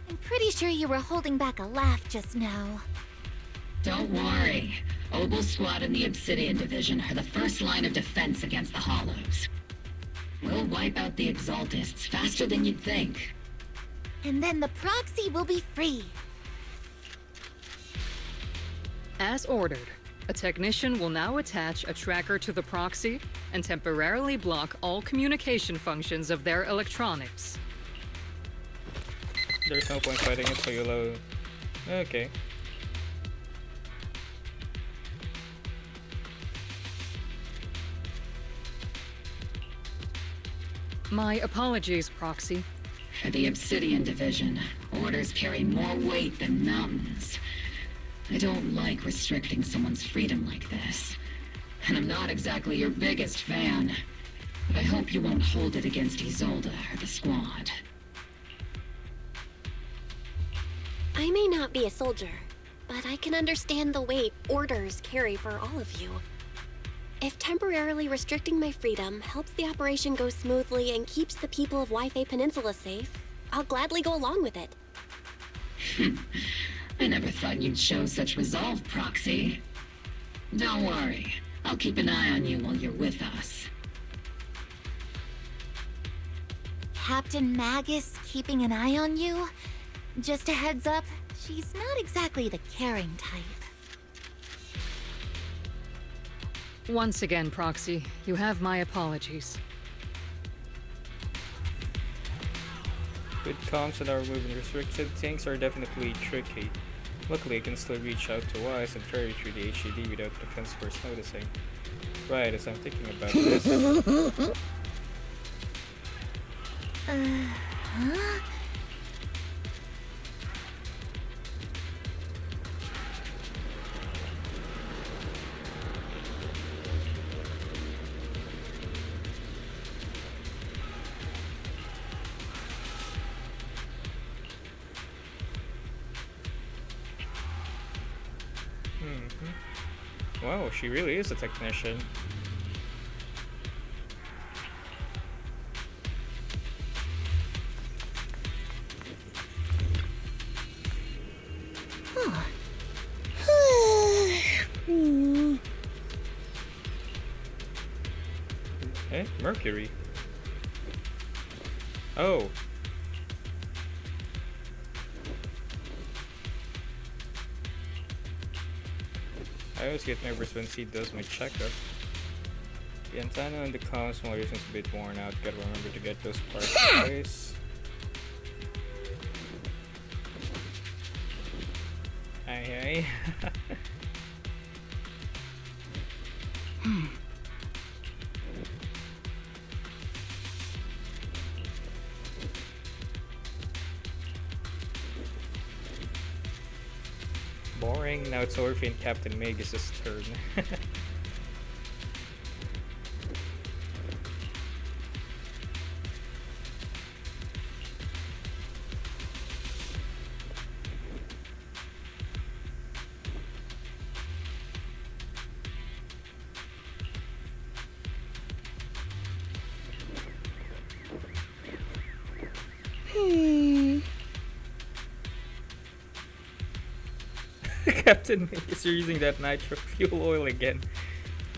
I'm pretty sure you were holding back a laugh just now. Don't worry. Obel Squad and the Obsidian Division are the first line of defense against the Hollows. We'll wipe out the Exaltists faster than you'd think. And then the proxy will be free. As ordered, a technician will now attach a tracker to the proxy and temporarily block all communication functions of their electronics. There's no point fighting it, so you'll... Okay. My apologies, Proxy. For the Obsidian Division, orders carry more weight than mountains. I don't like restricting someone's freedom like this. And I'm not exactly your biggest fan. But I hope you won't hold it against Isolde or the Squad. I may not be a soldier, but I can understand the weight orders carry for all of you. If temporarily restricting my freedom helps the operation go smoothly and keeps the people of Wi-Fi Peninsula safe, I'll gladly go along with it. I never thought you'd show such resolve, Proxy. Don't worry. I'll keep an eye on you while you're with us. Captain Magus keeping an eye on you? Just a heads up, she's not exactly the caring type. Once again, Proxy, you have my apologies. With comms and our movement restricted, things are definitely tricky. Luckily, I can still reach out to Wise and ferry through the HED without Defense Force noticing. Right, as I'm thinking about this... Huh? Wow, she really is a technician. Eh? Mercury. Oh. I always get nervous when Seed does my checkup. The antenna and the comms module seems a bit worn out. Gotta remember to get those parts replaced. Aye aye. Boring. Now it's Orphe and Captain Magus' turn. Captain Magus, you're using that nitro fuel oil again,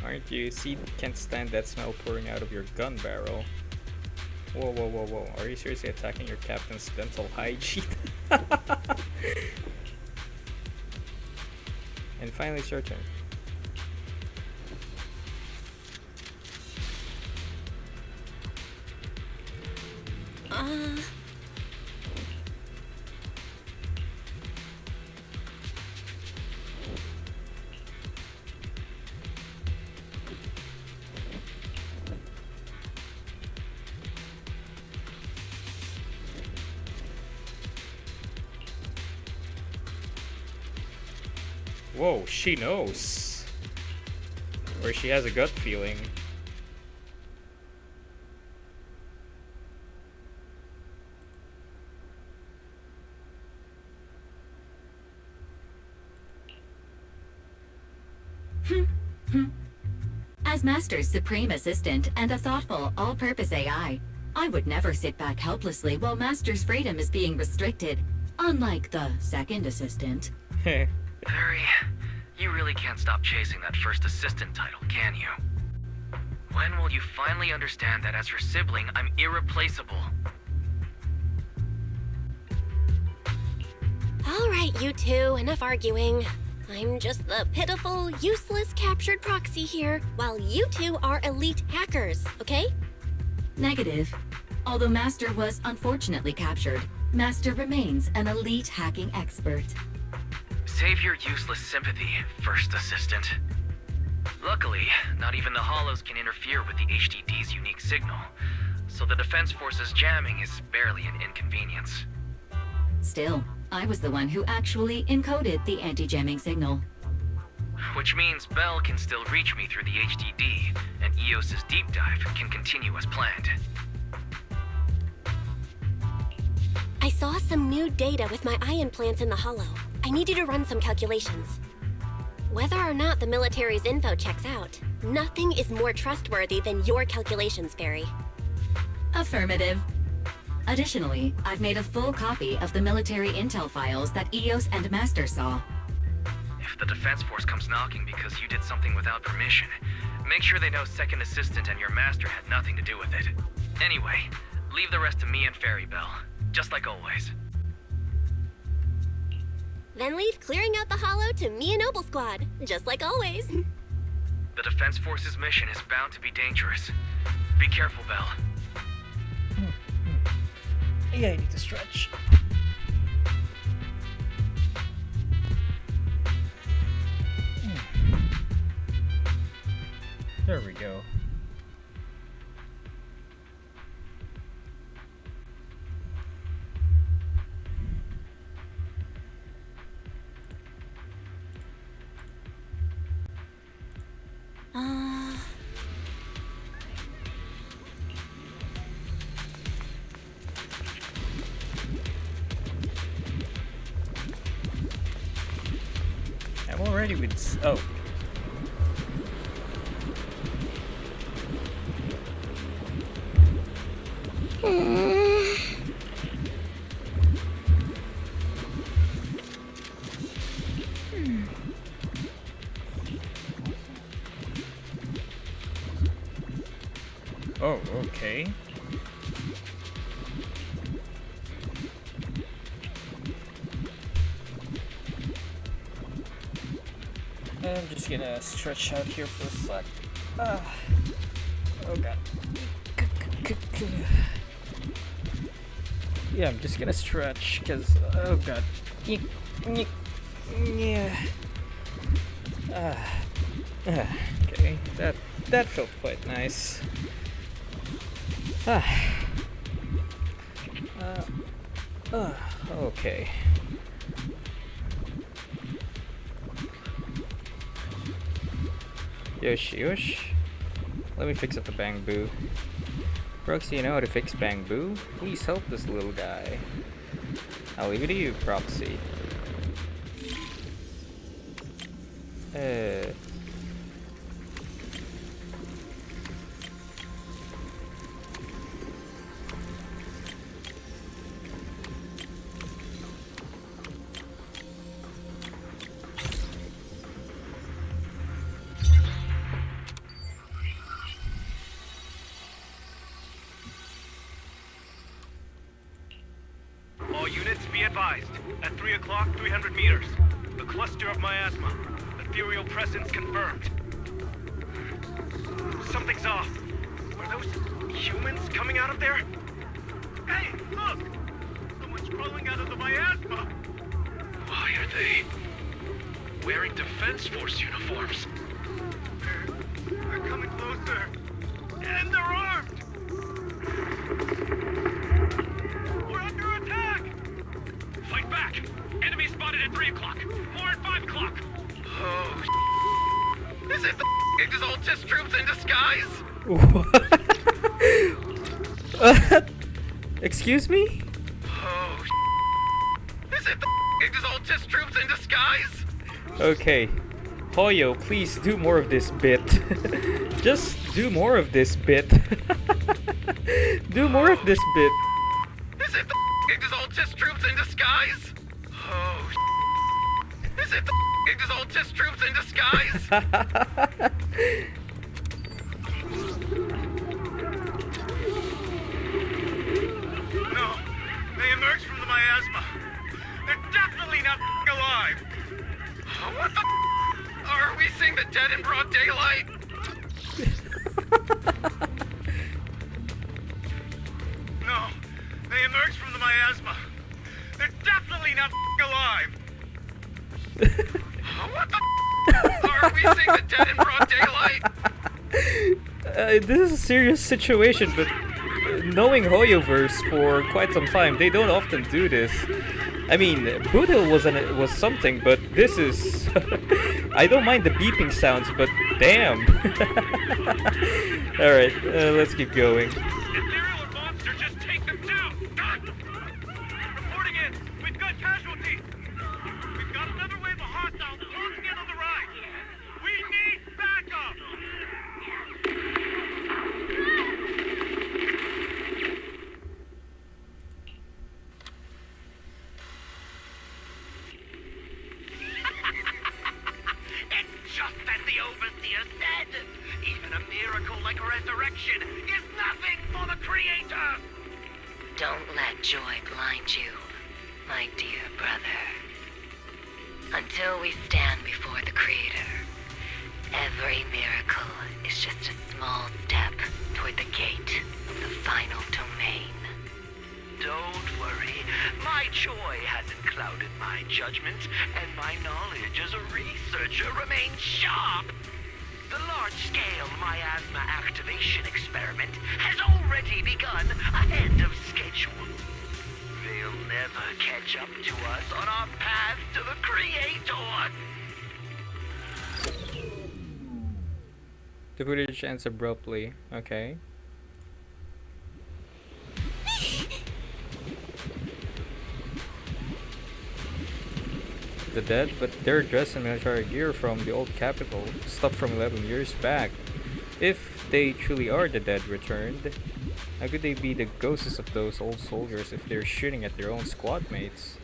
aren't you? Seed can't stand that smell pouring out of your gun barrel. Whoa, whoa, whoa, whoa. Are you seriously attacking your captain's dental hygiene? And finally, it's your turn. Whoa, she knows. Or she has a gut feeling. As Master's supreme assistant and a thoughtful, all-purpose AI, I would never sit back helplessly while Master's freedom is being restricted, unlike the second assistant. Perry, you really can't stop chasing that first assistant title, can you? When will you finally understand that as your sibling, I'm irreplaceable? Alright, you two, enough arguing. I'm just the pitiful, useless captured proxy here, while you two are elite hackers, okay? Negative. Although Master was unfortunately captured, Master remains an elite hacking expert. Save your useless sympathy, first assistant. Luckily, not even the Hollows can interfere with the HDD's unique signal, so the Defense Force's jamming is barely an inconvenience. Still, I was the one who actually encoded the anti-jamming signal. Which means Bell can still reach me through the HDD, and EOS's deep dive can continue as planned. I saw some new data with my eye implants in the Hollow. I need you to run some calculations. Whether or not the military's info checks out, nothing is more trustworthy than your calculations, Fairy. Affirmative. Additionally, I've made a full copy of the military intel files that EOS and Master saw. If the Defense Force comes knocking because you did something without permission, make sure they know Second Assistant and your Master had nothing to do with it. Anyway, leave the rest to me and Fairy Bell, just like always. Then leave clearing out the Hollow to me and Noble Squad, just like always. The Defense Force's mission is bound to be dangerous. Be careful, Bell. Yeah, I need to stretch. There we go. I'm already with... Oh. Oh, okay. I'm just gonna stretch out here for a sec. Oh god. Yeah, I'm just gonna stretch because, oh god. Yeah. Okay, that felt quite nice. Okay. Yosh. Let me fix up the bamboo. Proxy, you know how to fix bamboo? Please help this little guy. I'll leave it to you, Proxy. All units be advised. At 3 o'clock, 300 meters. The cluster of miasma. Ethereal presence confirmed. Something's off. Are those humans coming out of there? Hey, look! Someone's crawling out of the miasma! Why are they wearing Defense Force uniforms? They're coming closer. And they're armed! We're under attack! Fight back! Enemy spotted at 3 o'clock. More at 5 o'clock. Oh, is it the Exaltis troops in disguise? What? Excuse me? Oh, is it the Exaltis troops in disguise? Okay. Hoyo, please do more of this bit. Just do more of this bit. Do more of this bit. Is it the Exaltis troops in disguise? Oh, is it the Exaltis troops in disguise? No, they emerged from the miasma. They're definitely not alive. What the are we seeing the dead in broad daylight? No, they emerged from the miasma. They're definitely not alive. What the are we seeing the dead in broad daylight? This is a serious situation, but knowing Hoyoverse for quite some time, they don't often do this. I mean, Boot Hill was something, but this is... I don't mind the beeping sounds, but damn. Alright, let's keep going. Ethereal monster, just take them down. Reporting in. We've got casualties. We've got another wave of hostiles closing in on the right. We need backup. Just as the Overseer said, even a miracle like resurrection is nothing for the Creator! Don't let joy blind you, my dear brother. Until we stand before the Creator, every miracle is just a small step toward the gate of the final domain. Don't worry, my joy hasn't clouded my judgment, and my knowledge as a researcher remains sharp. The large-scale miasma activation experiment has already begun ahead of schedule. They'll never catch up to us on our path to the Creator. The footage ends abruptly. Okay. The dead, but they're dressed in military gear from the old capital, stuff from 11 years back. If they truly are the dead returned, how could they be the ghosts of those old soldiers if they're shooting at their own squad mates?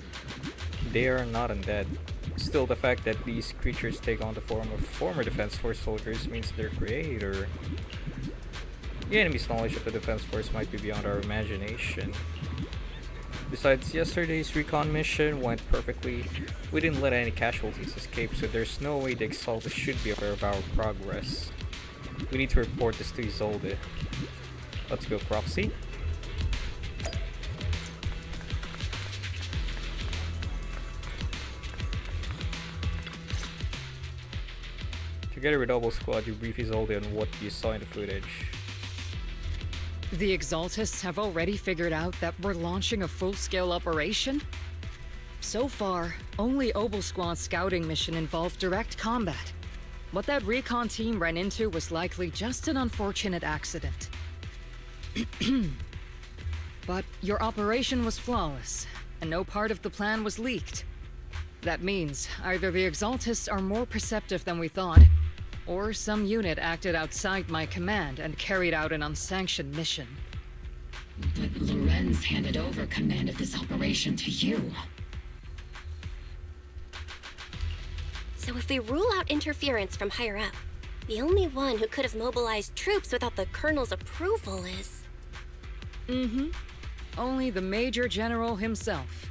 They are not undead. Still, the fact that these creatures take on the form of former Defense Force soldiers means their creator. The enemy's knowledge of the Defense Force might be beyond our imagination. Besides, yesterday's recon mission went perfectly. We didn't let any casualties escape, so there's no way the Exalted should be aware of our progress. We need to report this to Isolde. Let's go, Proxy. Together with Double Squad, you brief Isolde on what you saw in the footage. The Exaltists have already figured out that we're launching a full-scale operation? So far, only Obel Squad's scouting mission involved direct combat. What that recon team ran into was likely just an unfortunate accident. But your operation was flawless, and no part of the plan was leaked. That means either the Exaltists are more perceptive than we thought, or some unit acted outside my command and carried out an unsanctioned mission. But Lorenz handed over command of this operation to you. So if we rule out interference from higher up, the only one who could have mobilized troops without the Colonel's approval is... Mm-hmm. Only the Major General himself.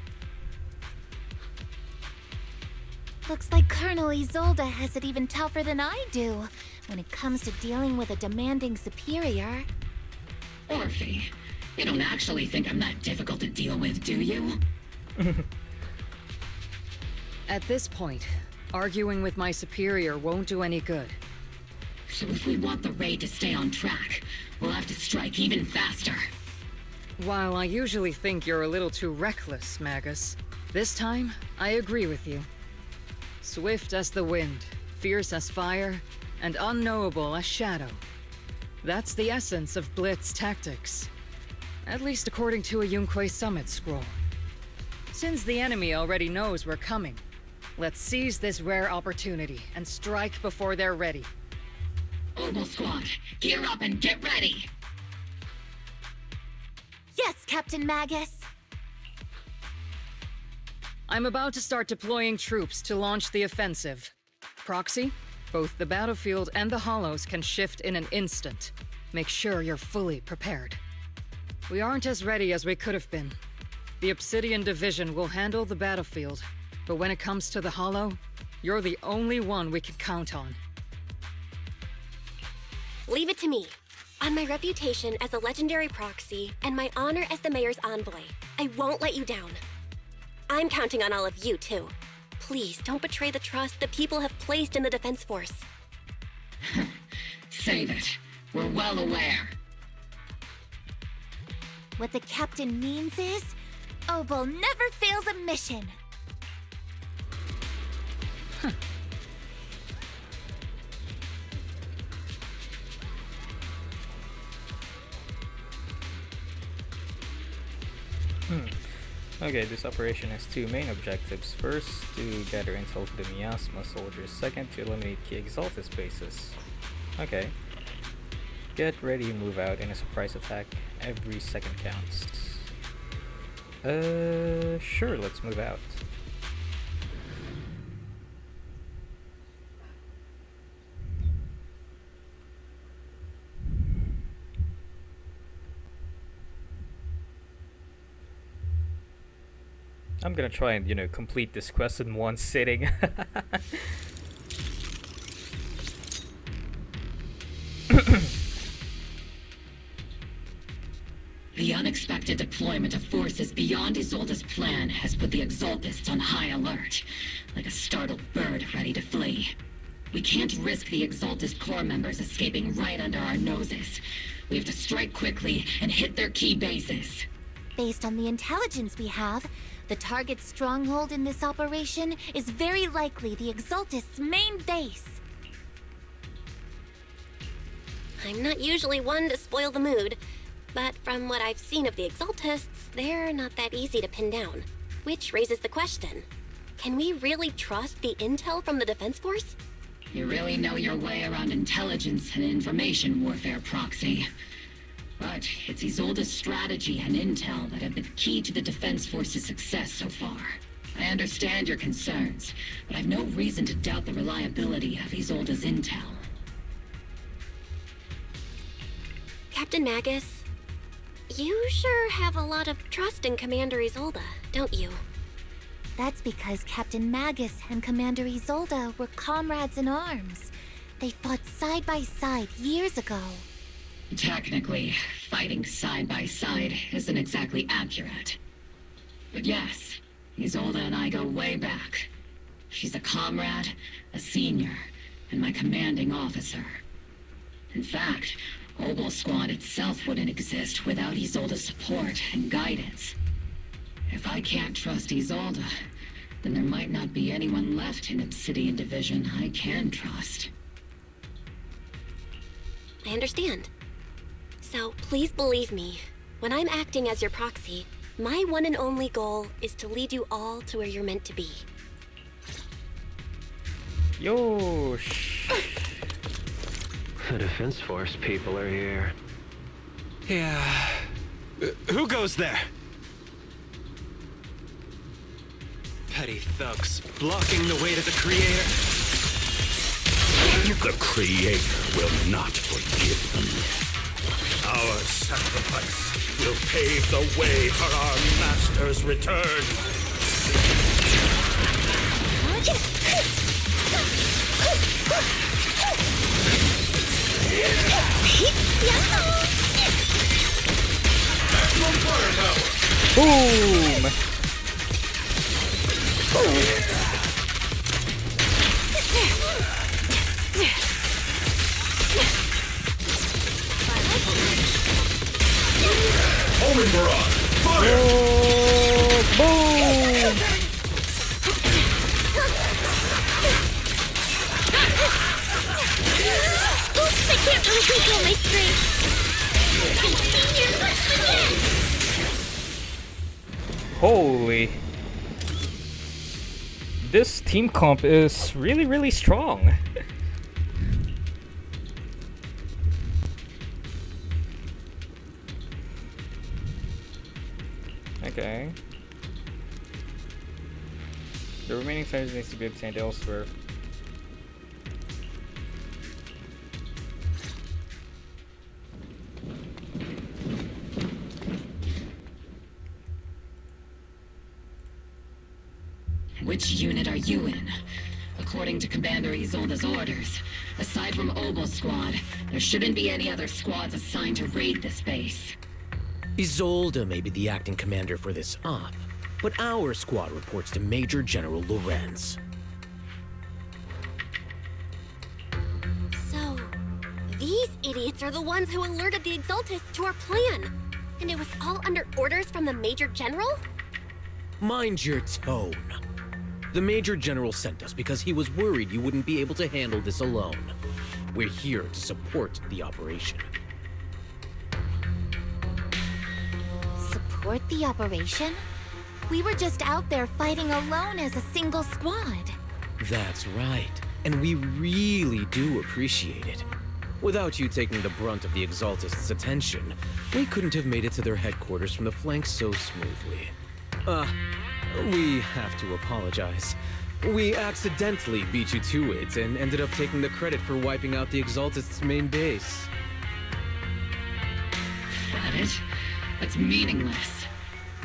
Looks like Colonel Isolde has it even tougher than I do when it comes to dealing with a demanding superior. Orphe, you don't actually think I'm that difficult to deal with, do you? At this point, arguing with my superior won't do any good. So if we want the raid to stay on track, we'll have to strike even faster. While I usually think you're a little too reckless, Magus, this time, I agree with you. Swift as the wind, fierce as fire, and unknowable as shadow. That's the essence of Blitz tactics. At least according to a Yunque Summit scroll. Since the enemy already knows we're coming, let's seize this rare opportunity and strike before they're ready. Obel Squad, gear up and get ready! Yes, Captain Magus! I'm about to start deploying troops to launch the offensive. Proxy, both the battlefield and the Hollows can shift in an instant. Make sure you're fully prepared. We aren't as ready as we could have been. The Obsidian Division will handle the battlefield, but when it comes to the Hollow, you're the only one we can count on. Leave it to me. On my reputation as a legendary proxy and my honor as the Mayor's envoy, I won't let you down. I'm counting on all of you, too. Please don't betray the trust the people have placed in the Defense Force. Save it. We're well aware. What the captain means is, Obel never fails a mission. Okay, this operation has two main objectives. First, to gather intel for the Miasma soldiers. Second, to eliminate key Exaltus bases. Okay. Get ready to move out in a surprise attack. Every second counts. Sure, let's move out. I'm gonna try and, complete this quest in one sitting. The unexpected deployment of forces beyond Isolde's plan has put the Exaltists on high alert, like a startled bird ready to flee. We can't risk the Exaltist core members escaping right under our noses. We have to strike quickly and hit their key bases. Based on the intelligence we have, the target's stronghold in this operation is very likely the Exaltist's main base. I'm not usually one to spoil the mood, but from what I've seen of the Exaltists, they're not that easy to pin down. Which raises the question, can we really trust the intel from the Defense Force? You really know your way around intelligence and information warfare, Proxy. But it's Isolde's strategy and intel that have been key to the Defense Force's success so far. I understand your concerns, but I've no reason to doubt the reliability of Isolde's intel. Captain Magus, You sure have a lot of trust in Commander Isolde, don't you? That's because Captain Magus and Commander Isolde were comrades in arms. They fought side by side years ago. Technically, fighting side by side isn't exactly accurate. But yes, Isolde and I go way back. She's a comrade, a senior, and my commanding officer. In fact, Obel Squad itself wouldn't exist without Isolde's support and guidance. If I can't trust Isolde, then there might not be anyone left in Obsidian Division I can trust. I understand. So please believe me, when I'm acting as your proxy, my one and only goal is to lead you all to where you're meant to be. Yo, The Defense Force people are here. Yeah. Who goes there? Petty thugs blocking the way to the Creator. The Creator will not forgive them. Our sacrifice will pave the way for our Master's return. Boom! Homing barrage! Fire! Boom! Oops, I can't really control my strength. Holy. This team comp is really strong. Okay. The remaining fighters needs to be obtained elsewhere. Which unit are you in? According to Commander Isolde's orders, aside from Obel Squad, there shouldn't be any other squads assigned to raid this base. Isolde may be the acting commander for this op, but our squad reports to Major General Lorenz. So, these idiots are the ones who alerted the Exaltists to our plan. And it was all under orders from the Major General? Mind your tone. The Major General sent us because he was worried you wouldn't be able to handle this alone. We're here to support the operation. Support the operation? We were just out there fighting alone as a single squad. That's right, and we really do appreciate it. Without you taking the brunt of the Exaltists' attention, we couldn't have made it to their headquarters from the flank so smoothly. We have to apologize. We accidentally beat you to it and ended up taking the credit for wiping out the Exaltists' main base. Got it? That's meaningless.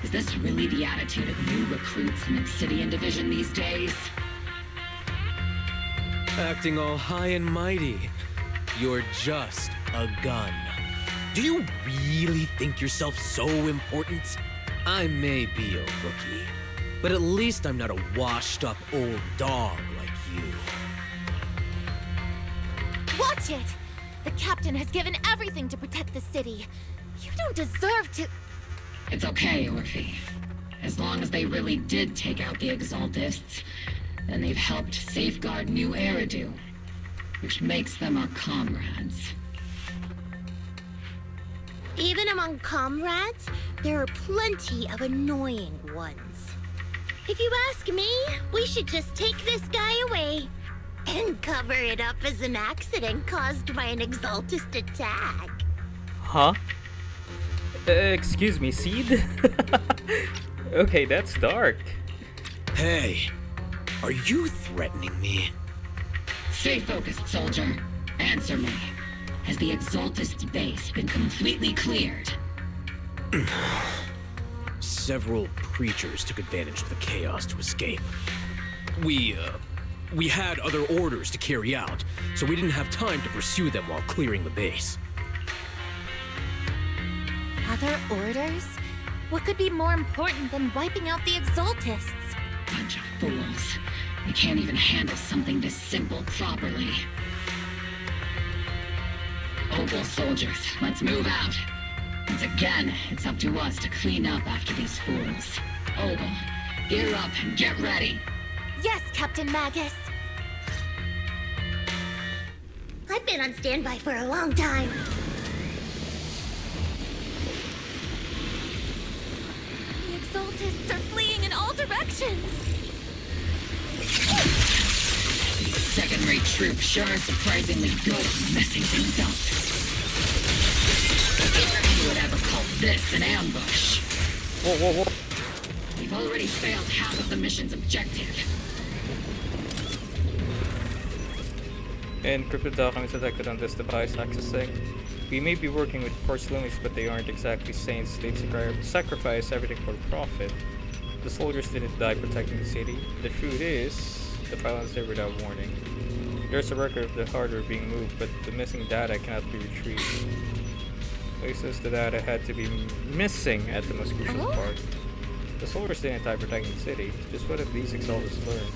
Is this really the attitude of new recruits in Obsidian Division these days? Acting all high and mighty. You're just a gun. Do you really think yourself so important? I may be a rookie, but at least I'm not a washed-up old dog like you. Watch it! The captain has given everything to protect the city. You don't deserve to... It's okay, Orphe. As long as they really did take out the Exaltists, then they've helped safeguard New Eridu, which makes them our comrades. Even among comrades, there are plenty of annoying ones. If you ask me, we should just take this guy away and cover it up as an accident caused by an Exaltist attack. Huh? Excuse me, Seed? Okay, that's dark. Hey, are you threatening me? Stay focused, soldier. Answer me. Has the Exaltist base been completely cleared? Several creatures took advantage of the chaos to escape. We had other orders to carry out, so we didn't have time to pursue them while clearing the base. Other orders? What could be more important than wiping out the Exaltists? Bunch of fools. We can't even handle something this simple properly. Opal soldiers, let's move out. Once again, it's up to us to clean up after these fools. Opal, gear up and get ready. Yes, Captain Magus. I've been on standby for a long time. The Exaltists are fleeing in all directions. These second-rate troops sure are surprisingly good at messing things up. Who would ever call this an ambush? Whoa. We've already failed half of the mission's objective. Encrypted documents detected on this device accessing. We may be working with Porcelumis, but they aren't exactly saints. They'd sacrifice everything for profit. The soldiers didn't die protecting the city. The truth is, the file is there without warning. There's a record of the hardware being moved, but the missing data cannot be retrieved. Places the data had to be missing at the most crucial part. The soldiers didn't die protecting the city. Just what have these Exaltists learned?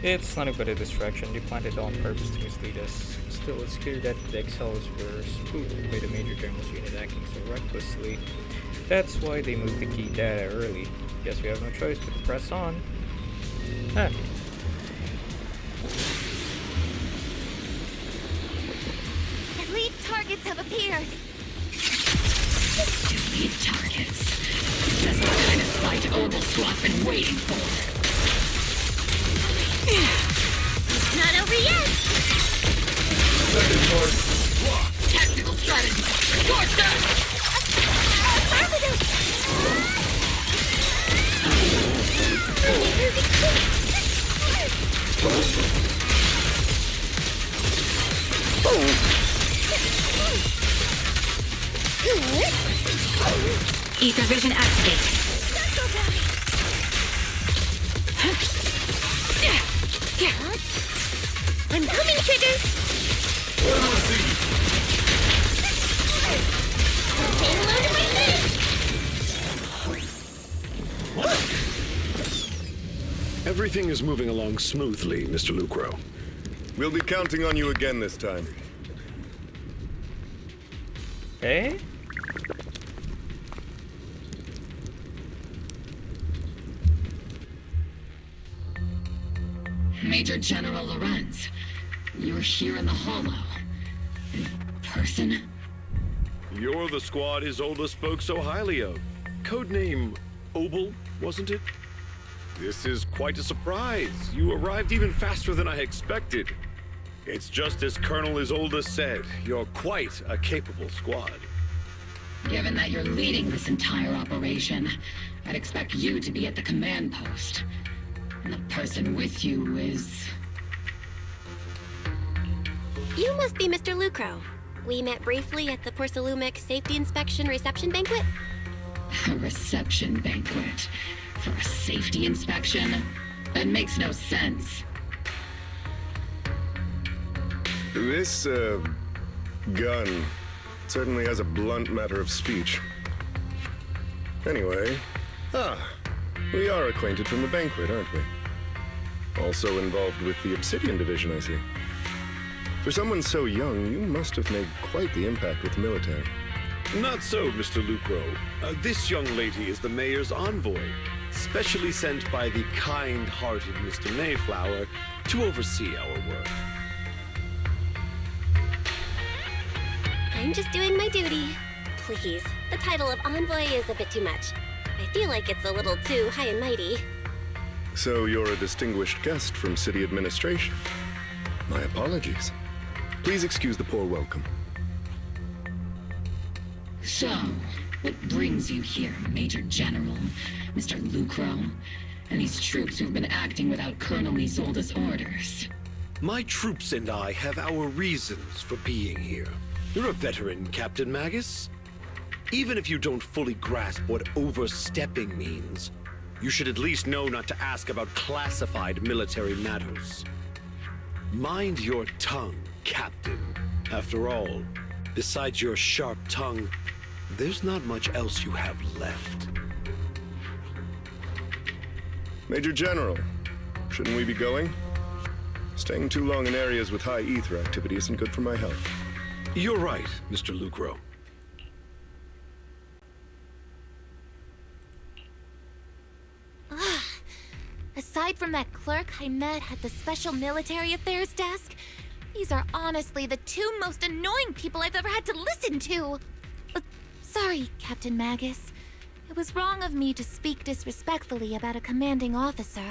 It's nothing but a distraction. They planned it on purpose to mislead us. Still, it's clear that the Exaltists were spooked by the Major General's unit acting so recklessly. That's why they moved the key data early. Guess we have no choice but to press on. Elite targets have appeared. Elite targets. That's the kind of fight Opal Squad's been waiting for. It's not over yet! Technical strategy! Torch them! Ether vision activated. I'm coming, Trigger! Say hello to my friends! Everything is moving along smoothly, Mr. Lucro. We'll be counting on you again this time. Hey? Major General Lorenz, you're here in the Hollow. In person? You're the squad Isolde spoke so highly of. Codename Opal, wasn't it? This is quite a surprise. You arrived even faster than I expected. It's just as Colonel Isolde said. You're quite a capable squad. Given that you're leading this entire operation, I'd expect you to be at the command post. And the person with you is... You must be Mr. Lucro. We met briefly at the Porcelumic Safety Inspection Reception Banquet. A reception banquet? For a safety inspection? That makes no sense. This, gun certainly has a blunt matter of speech. Anyway, we are acquainted from the banquet, aren't we? Also involved with the Obsidian Division, I see. For someone so young, you must have made quite the impact with the military. Not so, Mr. Lucro. This young lady is the mayor's envoy, specially sent by the kind-hearted Mr. Mayflower to oversee our work. I'm just doing my duty. Please, the title of envoy is a bit too much. I feel like it's a little too high and mighty. So you're a distinguished guest from city administration. My apologies. Please excuse the poor welcome. So, what brings you here, Major General, Mr. Lucro, and these troops who've been acting without Colonel Isolde's orders? My troops and I have our reasons for being here. You're a veteran, Captain Magus. Even if you don't fully grasp what overstepping means, you should at least know not to ask about classified military matters. Mind your tongue, Captain. After all, besides your sharp tongue, there's not much else you have left. Major General, shouldn't we be going? Staying too long in areas with high ether activity isn't good for my health. You're right, Mr. Lucro. Aside from that clerk I met at the Special Military Affairs desk, these are honestly the two most annoying people I've ever had to listen to. Sorry, Captain Magus. It was wrong of me to speak disrespectfully about a commanding officer.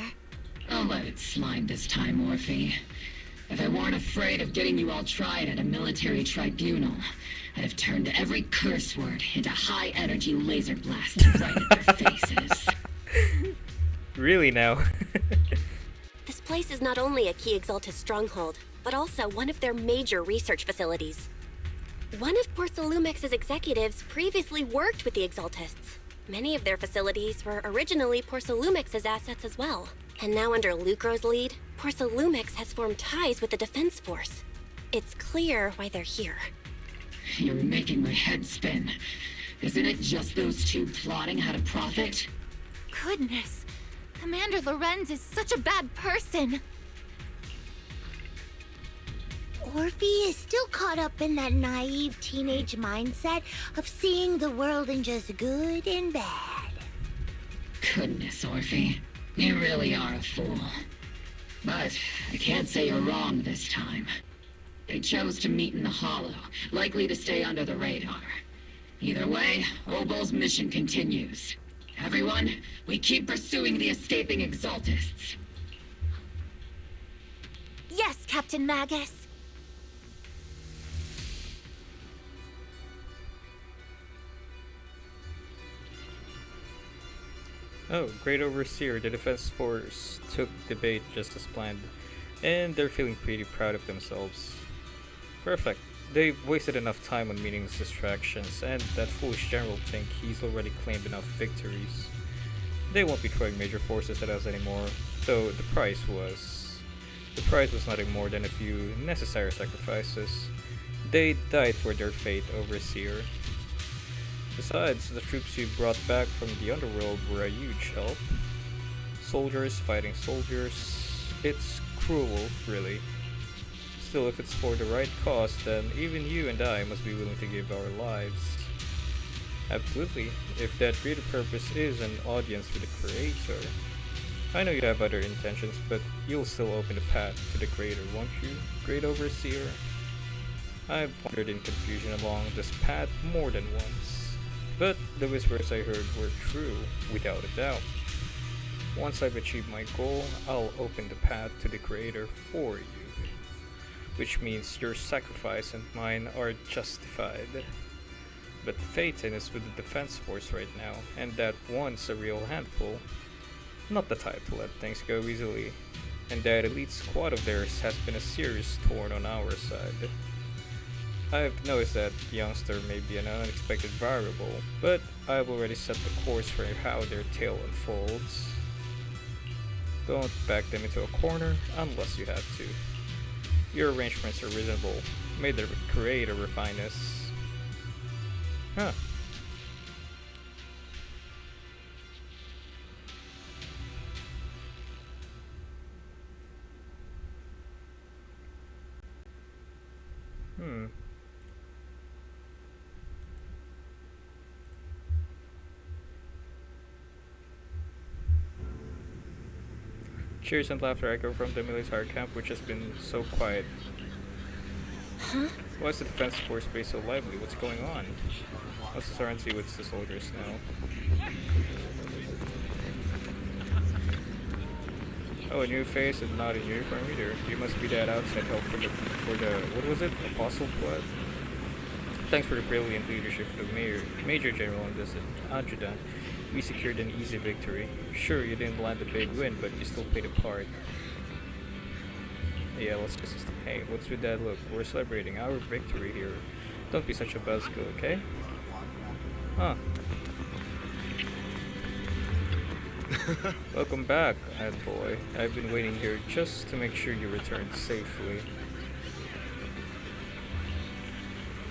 I'll let it slide this time, Orphe. If I weren't afraid of getting you all tried at a military tribunal, I'd have turned every curse word into high-energy laser blasts right at their faces. Really now? This place is not only a key Exaltus stronghold, but also one of their major research facilities. One of Porcelumex's executives previously worked with the Exaltists. Many of their facilities were originally Porcelumex's assets as well. And now under Lucro's lead, Porcelumex has formed ties with the Defense Force. It's clear why they're here. You're making my head spin. Isn't it just those two plotting how to profit? Goodness, Commander Lorenz is such a bad person. Orphe is still caught up in that naive teenage mindset of seeing the world in just good and bad. Goodness, Orphe. You really are a fool. But I can't say you're wrong this time. They chose to meet in the Hollow, likely to stay under the radar. Either way, Obol's mission continues. Everyone, we keep pursuing the escaping Exaltists. Yes, Captain Magus. Oh, Great Overseer, the Defense Force took the bait just as planned, and they're feeling pretty proud of themselves. Perfect. They've wasted enough time on meaningless distractions, and that foolish general think he's already claimed enough victories. They won't be throwing major forces at us anymore, though the price was nothing more than a few necessary sacrifices. They died for their fate, Overseer. Besides, the troops you brought back from the underworld were a huge help. Soldiers fighting soldiers. It's cruel, really. Still, if it's for the right cause, then even you and I must be willing to give our lives. Absolutely, if that greater purpose is an audience with the Creator. I know you have other intentions, but you'll still open the path to the Creator, won't you, Great Overseer? I've wandered in confusion along this path more than once. But the whispers I heard were true, without a doubt. Once I've achieved my goal, I'll open the path to the Creator for you. Which means your sacrifice and mine are justified. But Phaeton is with the Defense Force right now, and that one's a real handful. Not the type to let things go easily. And that elite squad of theirs has been a serious thorn on our side. I've noticed that youngster may be an unexpected variable, but I've already set the course for how their tale unfolds. Don't back them into a corner unless you have to. Your arrangements are reasonable. May the Creator refine us. Huh. Cheers and laughter echo from the military camp, which has been so quiet. Huh? Why is the Defense Force base so lively? What's going on? What's the currency with the soldiers now? Oh, a new face and not in uniform either. You must be that outside help for the what was it? Apostle Squad? Thanks for the brilliant leadership of the Major General and this adjutant. We secured an easy victory. Sure, you didn't land a big win, but you still played a part. Yeah, let's just... Hey, what's with that look? We're celebrating our victory here. Don't be such a buzzkill, okay? Huh. Welcome back, ad boy. I've been waiting here just to make sure you returned safely.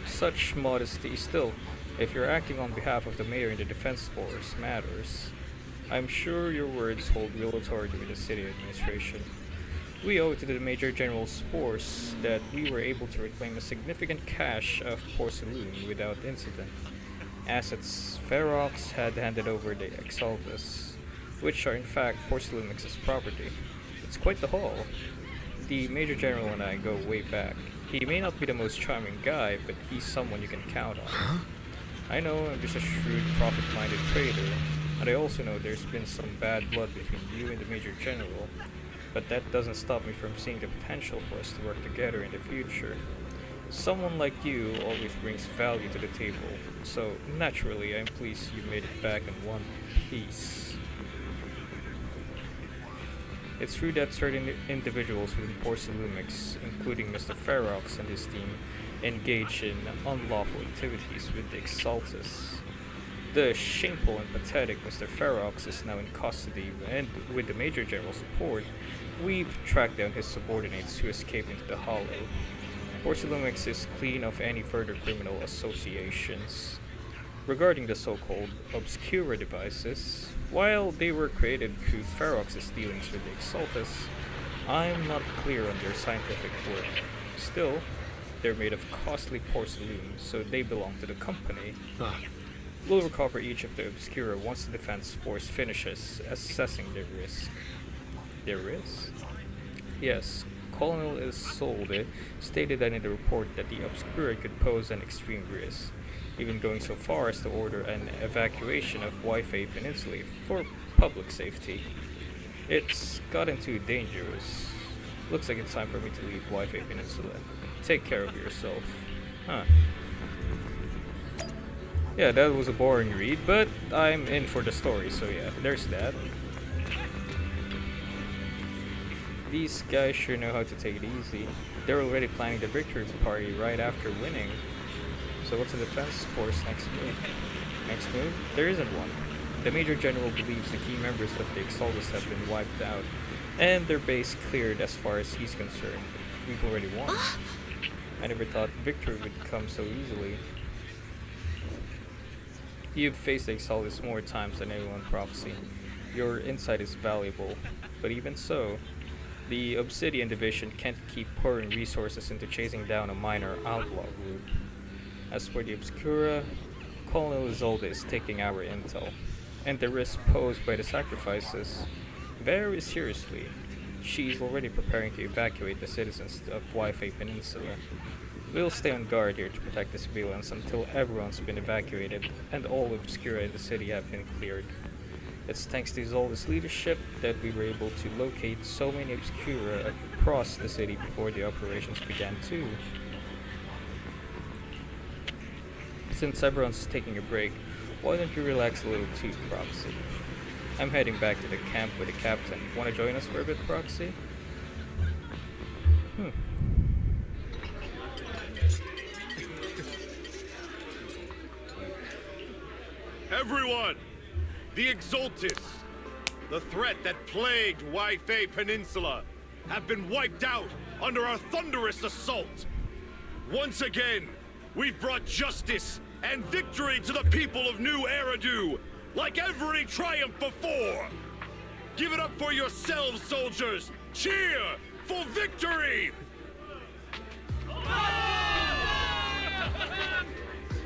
Such modesty still, if you're acting on behalf of the mayor and the defense force matters. I'm sure your words hold real authority with the city administration. We owe it to the Major General's force that we were able to reclaim a significant cache of porcelain without incident. Assets Ferox had handed over the Exaltus, which are in fact Porcelainix's property. It's quite the haul. The Major General and I go way back. He may not be the most charming guy, but he's someone you can count on. I know I'm just a shrewd, profit-minded trader, and I also know there's been some bad blood between you and the Major General, but that doesn't stop me from seeing the potential for us to work together in the future. Someone like you always brings value to the table, so naturally I'm pleased you made it back in one piece. It's true that certain individuals within Porcelainix, including Mr. Ferox and his team, engage in unlawful activities with the Exaltus. The shameful and pathetic Mr. Ferox is now in custody, and with the Major General's support, we've tracked down his subordinates who escaped into the Hollow. Porcelainix is clean of any further criminal associations. Regarding the so-called Obscura devices, while they were created through Ferox's dealings with the Exaltus, I'm not clear on their scientific work. Still, they're made of costly porcelain, so they belong to the company. We'll recover each of the Obscura once the defense force finishes assessing their risk. Their risk? Yes, Colonel Isolde stated that in the report that the Obscura could pose an extreme risk, even going so far as to order an evacuation of Wi-Fi Peninsula for public safety. It's gotten too dangerous. Looks like it's time for me to leave Wi-Fi Peninsula. Take care of yourself. Huh. Yeah, that was a boring read, but I'm in for the story, so yeah, there's that. These guys sure know how to take it easy. They're already planning the victory party right after winning. So what's the defense force next move? Next move? There isn't one. The Major General believes the key members of the Exaltus have been wiped out, and their base cleared as far as he's concerned. We've already won. I never thought victory would come so easily. You've faced the Exaltus more times than anyone, Prophecy. Your insight is valuable, but even so, the Obsidian Division can't keep pouring resources into chasing down a minor outlaw group. As for the Obscura, Colonel Isolde is taking our intel, and the risk posed by the sacrifices very seriously. She's already preparing to evacuate the citizens of Wi-Fi Peninsula. We'll stay on guard here to protect the civilians until everyone's been evacuated and all Obscura in the city have been cleared. It's thanks to Isolde's leadership that we were able to locate so many Obscura across the city before the operations began too. Since everyone's taking a break, why don't you relax a little too, Proxy? I'm heading back to the camp with the captain. Wanna join us for a bit, Proxy? Everyone! The Exaltus, the threat that plagued Wi-Fi Peninsula, have been wiped out under our thunderous assault. Once again, we've brought justice and victory to the people of New Eridu, like every triumph before. Give it up for yourselves, soldiers! Cheer for victory!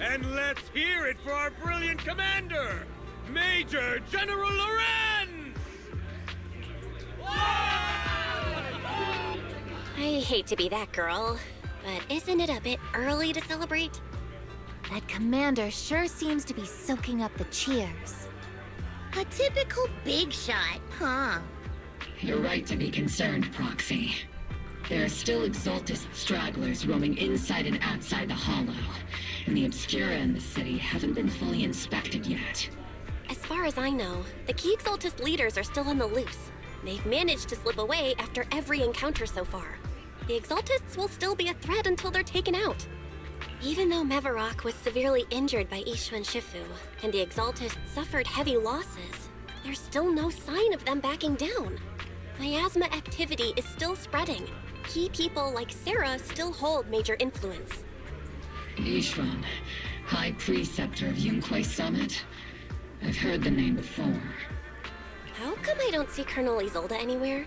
And let's hear it for our brilliant commander, Major General Lorenz! I hate to be that girl, but isn't it a bit early to celebrate? That commander sure seems to be soaking up the cheers. A typical big shot, huh? You're right to be concerned, Proxy. There are still Exaltus stragglers roaming inside and outside the Hollow, and the Obscura in the city haven't been fully inspected yet. As far as I know, the key Exaltus leaders are still on the loose. They've managed to slip away after every encounter so far. The Exaltists will still be a threat until they're taken out. Even though Mevarok was severely injured by Ishwan Shifu, and the Exaltists suffered heavy losses, there's still no sign of them backing down. Miasma activity is still spreading. Key people like Sarah still hold major influence. Ishwan, High Preceptor of Yunquay Summit. I've heard the name before. How come I don't see Colonel Isolde anywhere?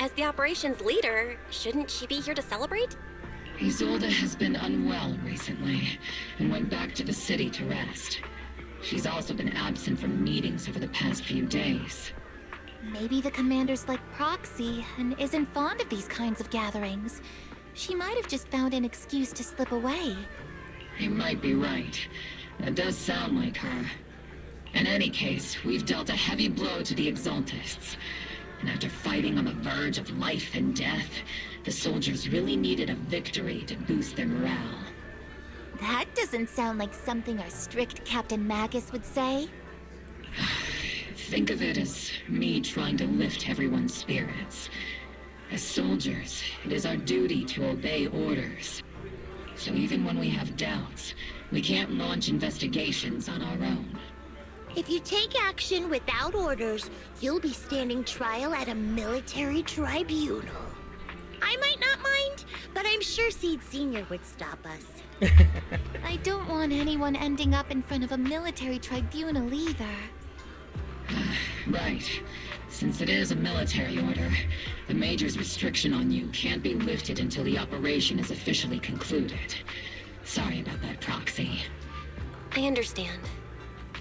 As the operations leader, shouldn't she be here to celebrate? Isolde has been unwell recently, and went back to the city to rest. She's also been absent from meetings over the past few days. Maybe the commander's like Proxy and isn't fond of these kinds of gatherings. She might have just found an excuse to slip away. You might be right. That does sound like her. In any case, we've dealt a heavy blow to the Exaltists. And after fighting on the verge of life and death, the soldiers really needed a victory to boost their morale. That doesn't sound like something our strict Captain Magus would say. Think of it as me trying to lift everyone's spirits. As soldiers, it is our duty to obey orders. So even when we have doubts, we can't launch investigations on our own. If you take action without orders, you'll be standing trial at a military tribunal. I might not mind, but I'm sure Seed Senior would stop us. I don't want anyone ending up in front of a military tribunal either. Right. Since it is a military order, the Major's restriction on you can't be lifted until the operation is officially concluded. Sorry about that, Proxy. I understand.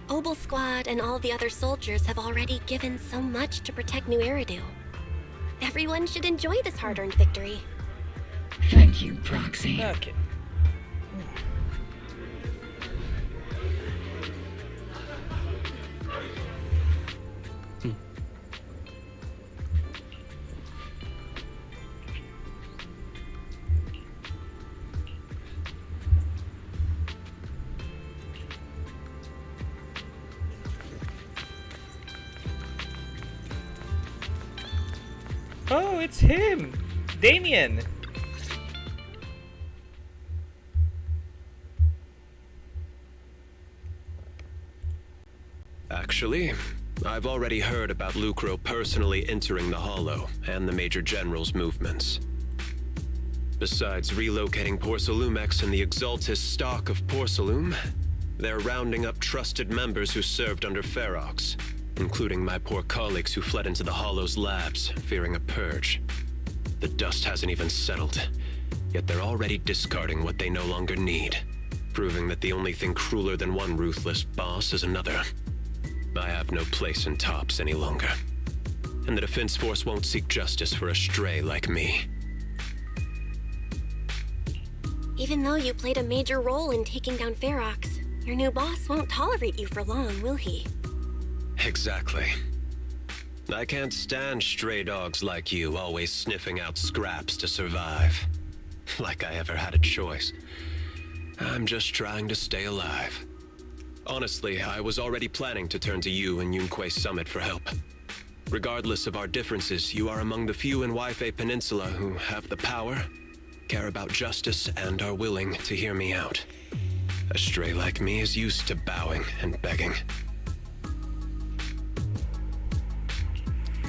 Obel Squad and all the other soldiers have already given so much to protect New Eridu. Everyone should enjoy this hard-earned victory. Thank you, Proxy. Okay. Oh, it's him! Damien! Actually, I've already heard about Lucro personally entering the Hollow and the Major General's movements. Besides relocating Porcelumex and the Exaltis stock of Porcelume, they're rounding up trusted members who served under Ferox, including my poor colleagues who fled into the Hollow's labs, fearing a purge. The dust hasn't even settled, yet they're already discarding what they no longer need, proving that the only thing crueler than one ruthless boss is another. I have no place in Tops any longer, and the Defense Force won't seek justice for a stray like me. Even though you played a major role in taking down Ferox, your new boss won't tolerate you for long, will he? Exactly. I can't stand stray dogs like you always sniffing out scraps to survive. Like I ever had a choice. I'm just trying to stay alive. Honestly, I was already planning to turn to you and Yunquay Summit for help. Regardless of our differences, you are among the few in Waifei Peninsula who have the power, care about justice, and are willing to hear me out. A stray like me is used to bowing and begging.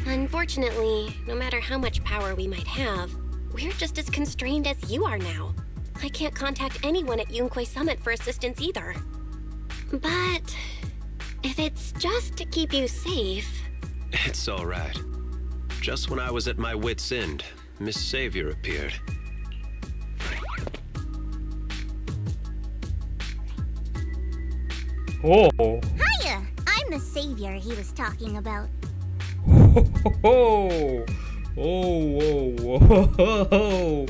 Unfortunately, no matter how much power we might have, we're just as constrained as you are now. I can't contact anyone at Yunquay Summit for assistance either. But if it's just to keep you safe... It's all right. Just when I was at my wit's end, Miss Savior appeared. Oh! Hiya! I'm the savior he was talking about. Oh! Oh! Oh!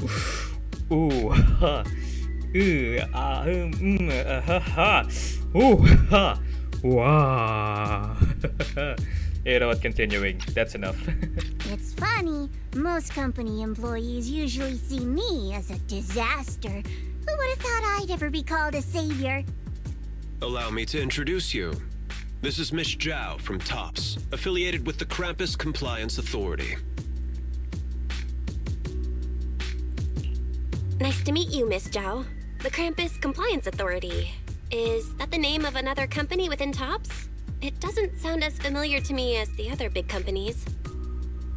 Ooh! Ha! Ha! Ha! Ooh! Ha! Wow! You know what? Continuing. That's enough. It's funny. Most company employees usually see me as a disaster. Who would have thought I'd ever be called a savior? Allow me to introduce you. This is Miss Zhao from TOPS, affiliated with the Krampus Compliance Authority. Nice to meet you, Miss Zhao. The Krampus Compliance Authority. Is that the name of another company within TOPS? It doesn't sound as familiar to me as the other big companies.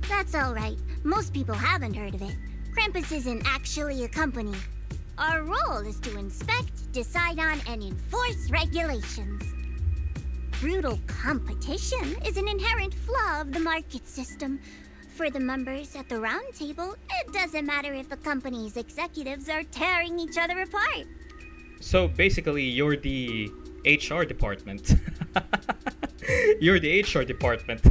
That's alright. Most people haven't heard of it. Krampus isn't actually a company. Our role is to inspect, decide on, and enforce regulations. Brutal competition is an inherent flaw of the market system. For the members at the round table, it doesn't matter if the company's executives are tearing each other apart. So basically, you're the HR department. You're the HR department.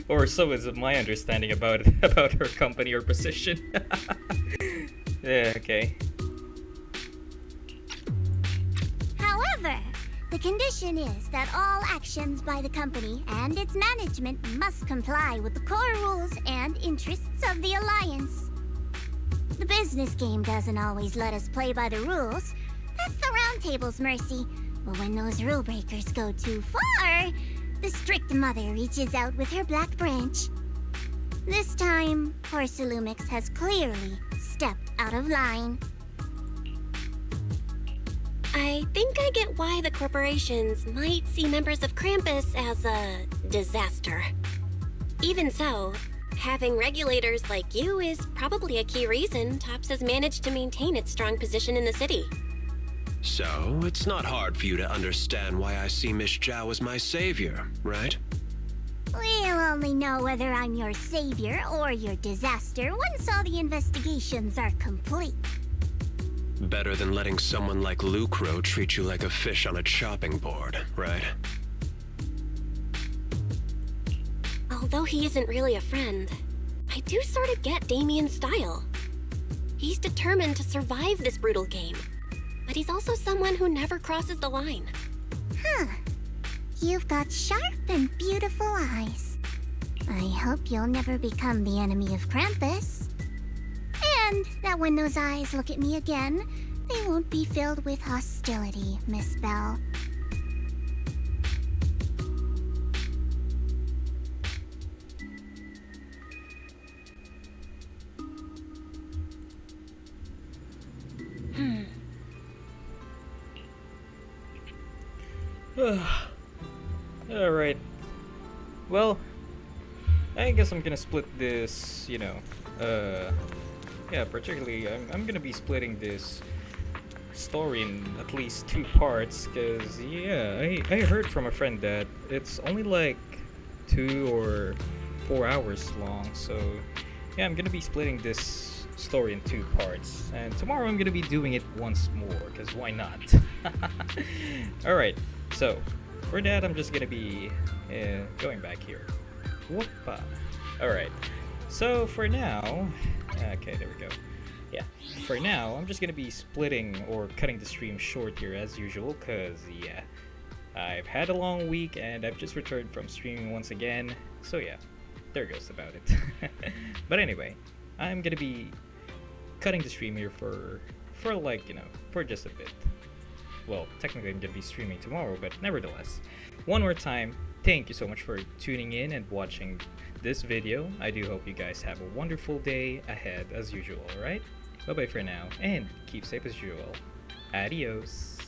Or so is my understanding about her company or position. Yeah, okay. However, the condition is that all actions by the company and its management must comply with the core rules and interests of the Alliance. The business game doesn't always let us play by the rules. That's the Round Table's mercy. But when those rule breakers go too far, the strict mother reaches out with her black branch. This time, Porcelumix has clearly stepped out of line. I think I get why the corporations might see members of Krampus as a disaster. Even so, having regulators like you is probably a key reason TOPS has managed to maintain its strong position in the city. So, it's not hard for you to understand why I see Miss Zhao as my savior, right? We'll only know whether I'm your savior or your disaster once all the investigations are complete. Better than letting someone like Lucro treat you like a fish on a chopping board, right? Although he isn't really a friend, I do sort of get Damien's style. He's determined to survive this brutal game, but he's also someone who never crosses the line. Huh. You've got sharp and beautiful eyes. I hope you'll never become the enemy of Krampus. And that when those eyes look at me again, they won't be filled with hostility, Miss Bell. Alright. Well, I guess I'm gonna split this, yeah, particularly, I'm gonna be splitting this story in at least 2 parts, because, yeah, I heard from a friend that it's only like 2 or 4 hours long, so, yeah, I'm gonna be splitting this story in 2 parts, and tomorrow I'm gonna be doing it once more, because why not? Alright, so, for that, I'm just gonna be going back here. Whoopa. Alright, so for now, okay, there we go. Yeah, for now, I'm just gonna be splitting or cutting the stream short here as usual, because, yeah, I've had a long week and I've just returned from streaming once again, so yeah, there goes about it. But anyway, I'm gonna be cutting the stream here for like, for just a bit. Well, technically I'm gonna be streaming tomorrow, but nevertheless, one more time, thank you so much for tuning in and watching this video. I do hope you guys have a wonderful day ahead as usual, alright? Bye bye for now, and keep safe as usual. Adios!